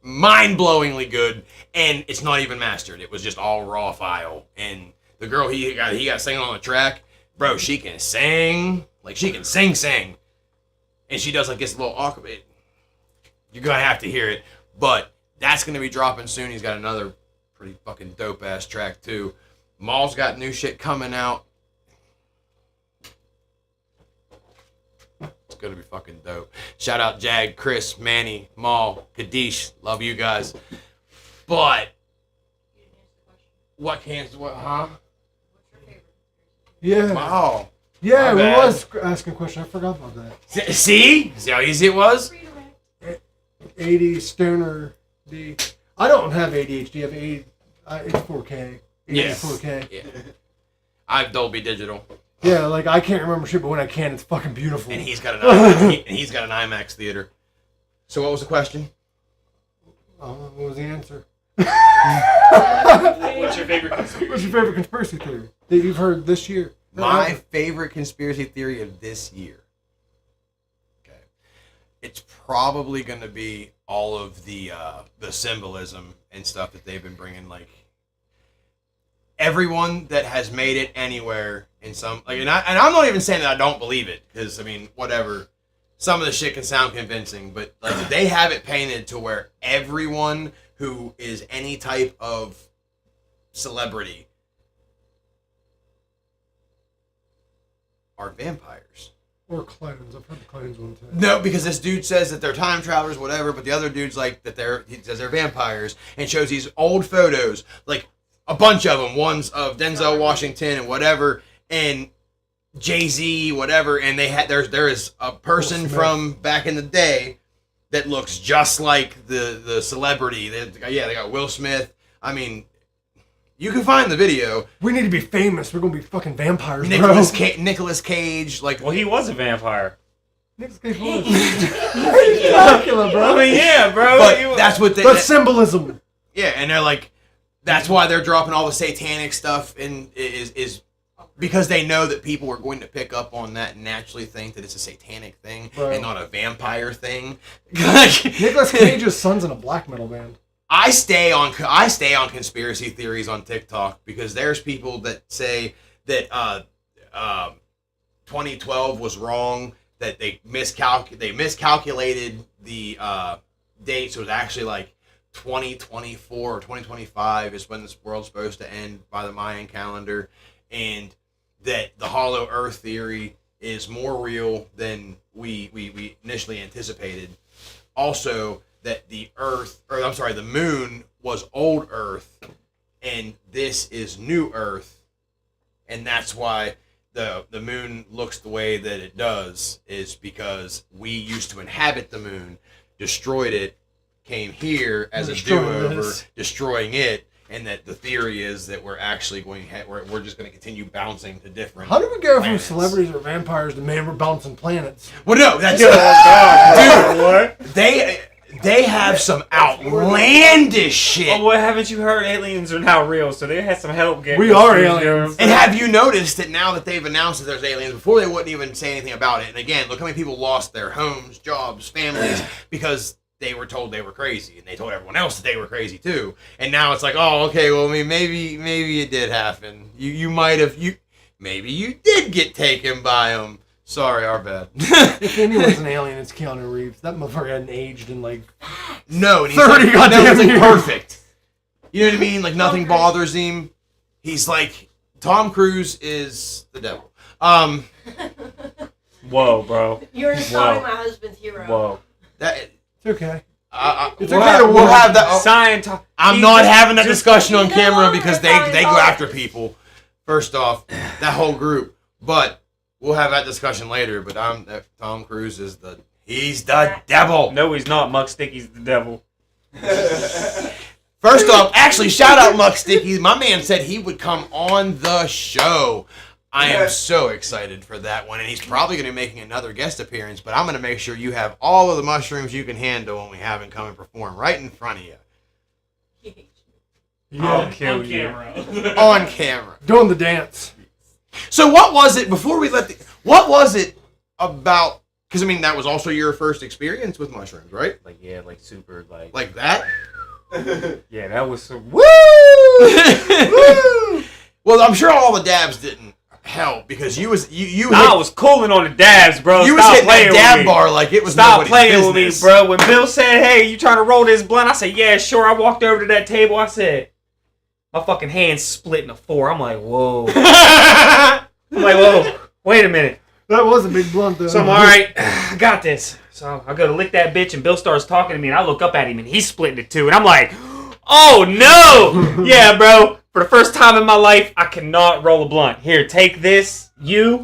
S2: mind-blowingly good, and it's not even mastered. It was just all raw file, and the girl he got singing on the track, bro. She can sing Like she can sing, and she does like this little awkward. You're gonna have to hear it, but that's gonna be dropping soon. He's got another pretty fucking dope ass track too. Maul's got new shit coming out. It's gonna be fucking dope. Shout out Jag, Chris, Manny, Maul, Kadish. Love you guys. But what can't what? Huh?
S4: Yeah.
S2: Wow.
S4: Yeah,
S2: My
S4: we
S2: bad.
S4: was asking a question. I forgot about that.
S2: See how easy it was.
S4: 80 stoner D. I don't have ADHD. I have it's 4K.
S2: Yes.
S4: 4K.
S2: Yeah. I have Dolby Digital,
S4: Yeah, like I can't remember shit, but when I can, it's fucking beautiful.
S2: and he's got an IMAX theater. So what was the question?
S4: What was the answer?
S5: What's your favorite conspiracy?
S4: What's your favorite conspiracy theory that you've heard this year?
S2: My favorite conspiracy theory of this year. Okay, it's probably going to be all of the symbolism and stuff that they've been bringing. Like everyone that has made it anywhere in some like, and I'm not even saying that I don't believe it because I mean whatever. Some of the shit can sound convincing, but like they have it painted to where everyone who is any type of celebrity are vampires.
S4: Or clones. I've heard the clones one too.
S2: No, because this dude says that they're time travelers, whatever, but the other dude's like that he says they're vampires and shows these old photos, like a bunch of them, ones of Denzel Washington and whatever, and Jay-Z, whatever, and there is a person from back in the day that looks just like the celebrity. They got Will Smith. I mean, you can find the video.
S4: We need to be famous. We're gonna be fucking vampires,
S2: Nicolas Cage, like
S5: Well, he was a vampire.
S4: Nicolas Cage was. Dracula, bro.
S5: I mean, yeah, bro.
S2: but that's what they.
S4: That's symbolism.
S2: Yeah, and they're like, that's why they're dropping all the satanic stuff, and is because they know that people are going to pick up on that and naturally think that it's a satanic thing
S4: Right.
S2: and not a vampire thing.
S4: Nicolas Cage's son's in a black metal band.
S2: I stay on conspiracy theories on TikTok because there's people that say that 2012 was wrong, that they miscalculated the date, so it was actually like 2024 or 2025 is when this world's supposed to end by the Mayan calendar, and that the hollow earth theory is more real than we initially anticipated. Also, that the moon was old Earth, and this is new Earth, and that's why the moon looks the way that it does, is because we used to inhabit the moon, destroyed it, came here as a do-over, destroying it, and that the theory is that we're actually we're just going to continue bouncing to different.
S4: How do we go
S2: planets.
S4: from celebrities or vampires to man, we're bouncing planets?
S2: Well, no, that's dude.
S5: What?
S2: They have some outlandish shit.
S5: Oh, what haven't you heard? Aliens are now real, so they had some help getting.
S4: We
S5: us
S4: are
S5: through,
S4: aliens.
S2: And have you noticed that now that they've announced that there's aliens, before they wouldn't even say anything about it? And again, look how many people lost their homes, jobs, families because they were told they were crazy, and they told everyone else that they were crazy too. And now it's like, oh, okay, well, I mean, maybe it did happen. Maybe you did get taken by them. Sorry, our bad.
S4: If anyone's an alien, it's Keanu Reeves. That motherfucker hadn't aged in like
S2: No, and he's
S4: 30
S2: like,
S4: goddamn
S2: he's like
S4: years.
S2: perfect. You know what I mean? Like nothing bothers him. He's like Tom Cruise is the devil.
S5: Whoa, bro.
S6: You're installing
S5: Whoa.
S6: my husband's hero.
S5: Whoa.
S2: That
S4: it's okay. It's
S2: we'll,
S4: okay
S2: have,
S4: to
S2: we'll
S4: warn
S2: have that.
S5: Scientology.
S2: I'm not having that discussion on
S6: He's no
S2: camera
S6: longer
S2: because
S6: a
S2: they go
S6: Scientologist.
S2: after people. First off, that whole group. But we'll have that discussion later. But Tom Cruise is he's the devil.
S5: No, he's not. Muck Sticky's the devil.
S2: First off, actually, shout out Muck Sticky. My man said he would come on the show. I am so excited for that one, and he's probably going to be making another guest appearance, but I'm going to make sure you have all of the mushrooms you can handle when we have him come and perform right in front of you.
S5: I'll kill
S7: on
S5: you.
S7: camera.
S2: On camera.
S4: Doing the dance.
S2: So what was it, before we what was it about, because I mean, that was also your first experience with mushrooms, right?
S5: Like, yeah, like super, like.
S2: Like that?
S5: Yeah, that was some.
S2: Woo! Well, I'm sure all the dabs didn't hell, because you was
S5: I was cooling on the dabs, bro.
S2: you was
S5: Stop
S2: hitting
S5: playing
S2: that dab
S5: with me.
S2: bar like it was
S5: Stop
S2: nobody's
S5: playing with
S2: business.
S5: me, bro. When Bill said, "Hey, you trying to roll this blunt?" I said, "Yeah, sure." I walked over to that table. I said, "My fucking hand's split into 4." I'm like, "Whoa." I'm like, "Whoa, wait a minute."
S4: That was a big blunt, though.
S5: So I'm all right. I got this. So I go to lick that bitch, and Bill starts talking to me, and I look up at him, and he's splitting it too, and I'm like, "Oh no!" Yeah, bro. For the first time in my life, I cannot roll a blunt. Here, take this.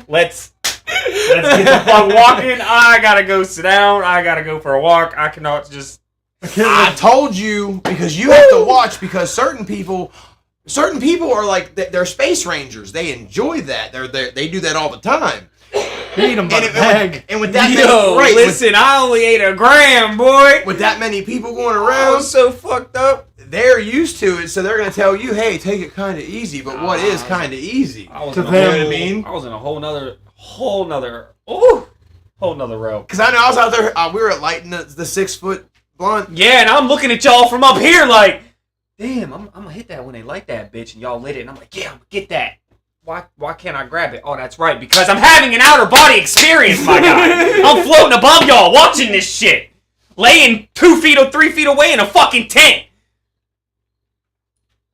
S5: Let's get the fuck walking. I gotta go sit down. I gotta go for a walk. I cannot just.
S2: I told you, because you have to watch, because certain people are like they're space rangers. They enjoy that. They do that all the time.
S4: Eat them by the bag.
S2: And with that
S5: Yo,
S2: many, right,
S5: listen, I only ate a gram, boy.
S2: with that many people going
S5: I
S2: around,
S5: was so fucked up.
S2: they're used to it, so they're gonna tell you, "Hey, take it kind of easy." But what is kind of easy?
S5: I was
S4: To
S5: in a
S4: them.
S5: whole,
S2: You know what I mean?
S5: I was in a whole nother row.
S2: Because I know I was out there. We were lighting the 6-foot blunt.
S5: Yeah, and I'm looking at y'all from up here like, damn, I'm gonna hit that when they light that bitch, and y'all lit it, and I'm like, yeah, I'm gonna get that. Why can't I grab it? Oh, that's right, because I'm having an outer body experience, my guy. I'm floating above y'all, watching this shit, laying 2 feet or 3 feet away in a fucking tent.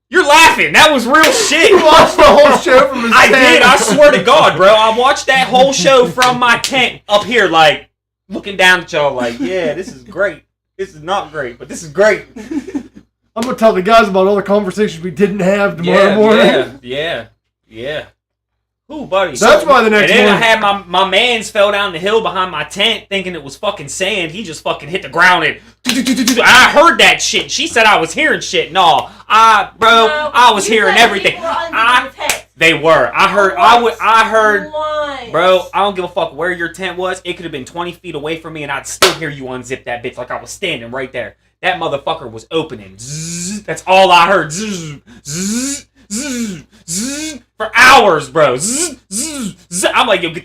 S5: You're laughing. That was real shit.
S4: You watched the whole show from his
S5: I
S4: tent.
S5: did. I swear to God, bro. I watched that whole show from my tent up here, like, looking down at y'all like, yeah, this is great. This is not great, but this is great.
S4: I'm going to tell the guys about all the conversations we didn't have tomorrow morning.
S5: Yeah. Who, buddy?
S4: That's why the next
S5: And then I
S4: morning-
S5: had my mans fell down the hill behind my tent thinking it was fucking sand. He just fucking hit the ground and I heard that shit. She said I was hearing shit. No, I was hearing everything. They were. I heard. Bro, I don't give a fuck where your tent was. It could have been 20 feet away from me and I'd still hear you unzip that bitch like I was standing right there. That motherfucker was opening. Zzz, that's all I heard. Zzz, zzz, zzz, zzz, for hours, bro. Zzz, zzz, zzz. I'm like, yo,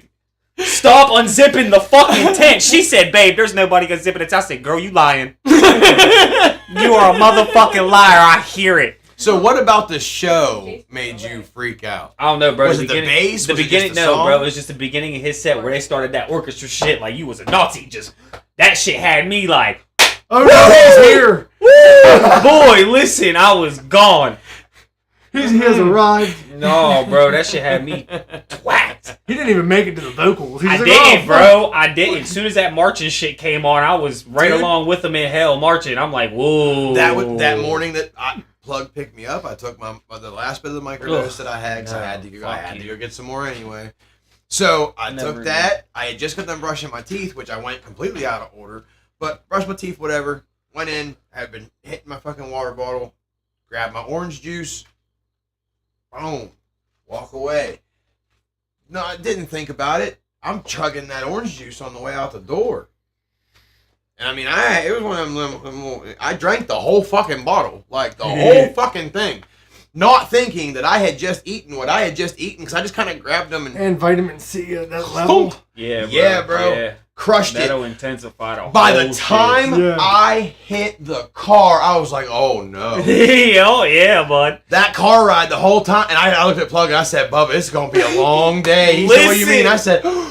S5: stop unzipping the fucking tent. She said, babe, there's nobody gonna zip it. I said, girl, you lying. You are a motherfucking liar. I hear it.
S2: So what about the show made you freak out?
S5: I don't know, bro.
S2: Was it the bass?
S5: The
S2: Was it
S5: beginning,
S2: just the
S5: no,
S2: song?
S5: bro. It was just the beginning of his set where they started that orchestra shit like you was a Nazi. Just that shit had me like,
S4: Oh no, he's here.
S5: boy, listen, I was gone.
S4: He has arrived.
S5: No, bro, that shit had me twacked.
S4: He didn't even make it to the vocals. He's
S5: I
S4: like,
S5: didn't,
S4: "Oh,
S5: bro. I didn't. As soon as that marching shit came on, I was right
S2: Dude.
S5: along with them in hell marching. I'm like, whoa.
S2: That morning that Plug picked me up, I took the last bit of the microdose
S5: Ugh,
S2: that I had because
S5: no,
S2: I had to
S5: fuck you.
S2: go get some more anyway. So I
S5: Never
S2: took that. I had just got done brushing my teeth, which I went completely out of order. But brushed my teeth, whatever. Went in. Had been hitting my fucking water bottle. Grabbed my orange juice. Boom. Walk away. No, I didn't think about it. I'm chugging that orange juice on the way out the door. And I mean, it was one of them. I drank the whole fucking bottle, like the whole fucking thing, not thinking that I had just eaten what I had just eaten because I just kind of grabbed them and
S4: vitamin C at that level.
S5: Yeah, bro.
S2: Yeah, bro.
S5: Yeah.
S2: crushed
S5: That'll
S2: it.
S5: intensify the
S2: By
S5: whole
S2: the time
S4: Yeah.
S2: I hit the car, I was like, "Oh no!"
S5: shit. Oh yeah, bud.
S2: That car ride the whole time, and I looked at Plug and I said, "Bubba, it's gonna be a long day." He said, "What do you mean?" I said, "Woo!"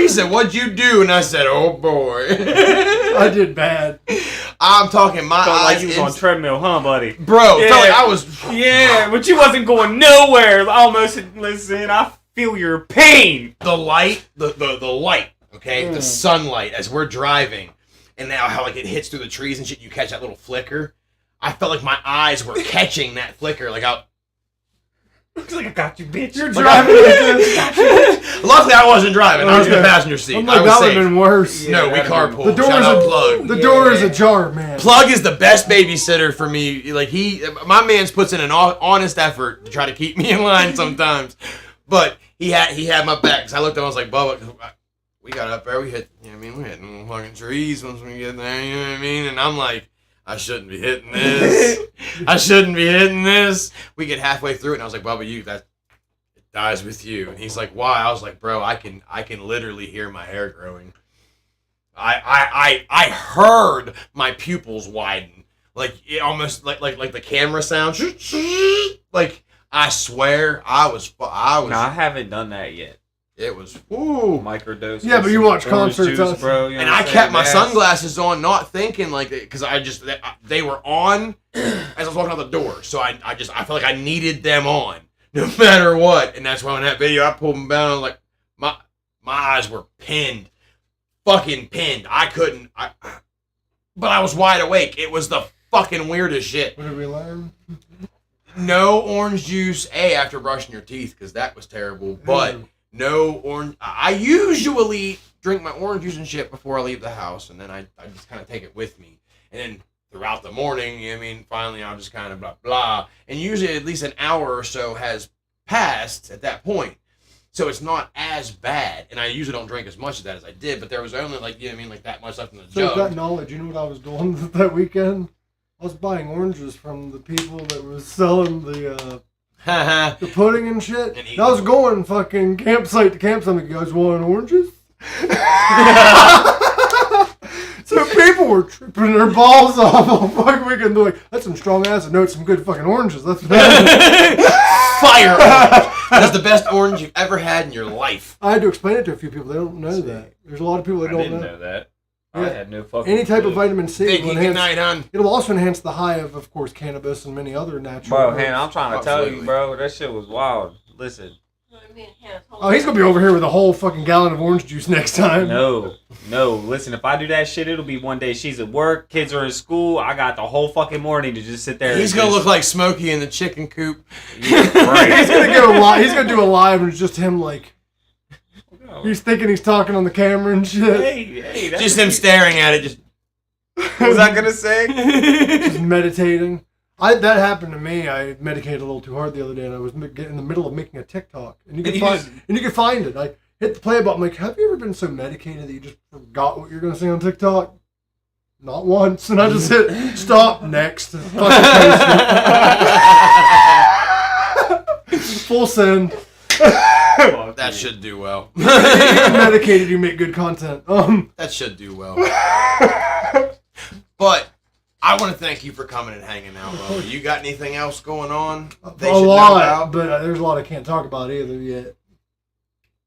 S2: He said, "What'd you do?" And I said, "Oh boy."
S4: I did bad.
S2: I'm talking my
S5: Felt like
S2: eyes,
S5: you was on
S2: inst-
S5: treadmill, huh, buddy?
S2: bro.
S5: Yeah.
S2: Felt like I was.
S5: Yeah, but you wasn't going nowhere. Almost. Listen, I feel your pain.
S2: The light, the light, okay, the sunlight as we're driving, and now how like it hits through the trees and shit. You catch that little flicker. I felt like my eyes were catching that flicker. Like I.
S5: Looks like I got you, bitch.
S4: You're driving like this.
S2: Luckily, I wasn't driving. I was in the
S4: Okay.
S2: passenger seat.
S4: I'm
S2: I
S4: like,
S2: was
S4: that would
S2: safe.
S4: have been worse.
S2: No, we
S5: that'd have been-
S2: carpool.
S4: The door
S2: Shout
S4: is
S2: out
S4: a
S2: Plug.
S4: The door is ajar, man.
S2: Plug is the best babysitter for me. Like my man's puts in an honest effort to try to keep me in line sometimes, but he had my back. Cause I looked at him, I was like, "Bubba, we got up there, we hit. You know what I mean, we hit them fucking trees once we get there. You know what I mean?" And I'm like, "I shouldn't be hitting this. I shouldn't be hitting this." We get halfway through it, and I was like, "Bubba, that it dies with you." And he's like, "Why?" I was like, "Bro, I can literally hear my hair growing. I heard my pupils widen, like it almost like the camera sound, like I swear, I was.
S5: No, I haven't done that yet.
S2: It was. Woo.
S5: Microdose.
S4: Yeah, but you watch concerts,
S5: juice, bro. You know
S2: And
S5: what
S2: I
S5: I'm
S2: kept
S5: saying?
S2: my
S5: That's-
S2: sunglasses on, not thinking like because they were on as I was walking out the door. So I felt like I needed them on no matter what. And that's why in that video I pulled them down. Like my eyes were pinned, fucking pinned. I couldn't. But I was wide awake. It was the fucking weirdest shit.
S4: What did we learn?
S2: No orange juice, after brushing your teeth, because that was terrible. But no orange. I usually drink my orange juice and shit before I leave the house, and then I just kind of take it with me. And then throughout the morning, you know what I mean, finally I'll just kind of blah, blah. And usually at least an hour or so has passed at that point. So it's not as bad. And I usually don't drink as much of that as I did, but there was only like, you know what I mean, like that much left in the
S4: So
S2: jug.
S4: with that knowledge, you know what I was doing that weekend? I was buying oranges from the people that was selling the pudding and shit.
S2: And
S4: And I was going fucking campsite to campsite. Like, you guys want oranges? So people were tripping their balls off all fucking weekend. They're like, that's some strong acid. No, it's some good fucking oranges. That's
S2: Fire orange. That's the best orange you've ever had in your life.
S4: I had to explain it to a few people. They don't know that. There's a lot of people that
S5: I
S4: don't
S5: didn't
S4: know.
S5: know that.
S4: Yeah.
S5: I had no fucking
S4: Any type
S5: clue.
S4: of vitamin C
S2: Thank
S4: will
S2: you. Good
S4: enhance.
S2: night, hon.
S4: It'll also enhance the high of course, cannabis and many other natural.
S5: Bro,
S4: herbs.
S5: man, I'm trying to tell you,
S2: Absolutely.
S5: bro. That shit was wild. Listen.
S4: Oh, he's gonna be over here with a whole fucking gallon of orange juice next time.
S5: No. Listen, if I do that shit, it'll be one day she's at work, kids are in school. I got the whole fucking morning to just sit there.
S2: He's
S5: and
S2: gonna
S5: just-
S2: look like Smokey in the chicken coop.
S5: Yeah, right.
S4: He's gonna go live. He's gonna do a live, and it's just him like he's thinking he's talking on the camera and shit,
S5: Hey, that's
S2: Just him staring at it. Just
S5: What was I gonna say?
S4: just meditating. That happened to me. I medicated a little too hard the other day, and I was in the middle of making a TikTok, and you can find it. I hit the play button. I'm like, have you ever been so medicated that you just forgot what you're gonna say on TikTok? Not once, and I just hit stop next. Fucking post it. Full send.
S2: that should do well.
S4: Even medicated, you make good content.
S2: That should do well. But I want to thank you for coming and hanging out, bro. You got anything else going on? They
S4: a
S2: should know
S4: lot,
S2: about?
S4: but there's a lot I can't talk about either yet.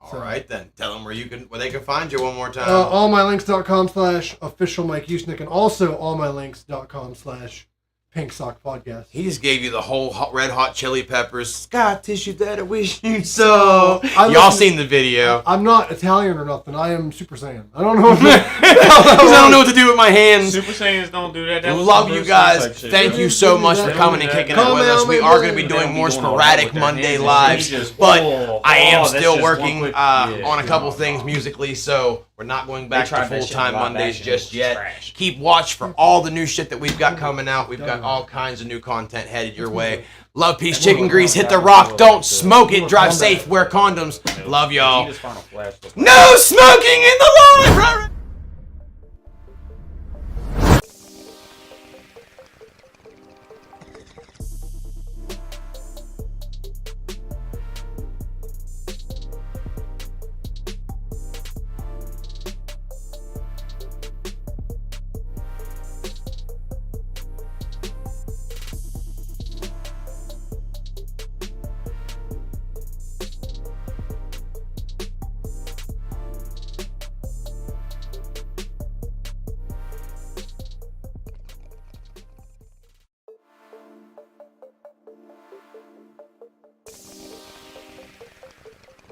S2: All right then. Tell them where they can find you one more time.
S4: allmylinks.com/official Mike Usnick, and also allmylinks.com/Pink Sock Podcast.
S2: He just gave you the whole red hot chili peppers. Scar tissue that I wish you saw. Y'all seen the video.
S4: I'm not Italian or nothing. I am Super Saiyan. I don't know what
S2: Because I don't know what to do with my hands.
S5: Super Saiyans don't do that. That was
S2: Love
S5: some
S2: you
S5: Bruce
S2: guys.
S5: Lee type shit,
S2: Thank
S5: bro.
S2: you so much for coming and kicking it with us. We are going to be doing more sporadic Monday lives, but I am still working on a couple things musically, so we're not going back to full-time Mondays just yet. Keep watch for all the new shit that we've got coming out. We've got all kinds of new content headed your way. Love, peace, chicken grease. Hit the rock. Don't smoke it. Drive safe. Wear condoms. Love y'all. No smoking in the line.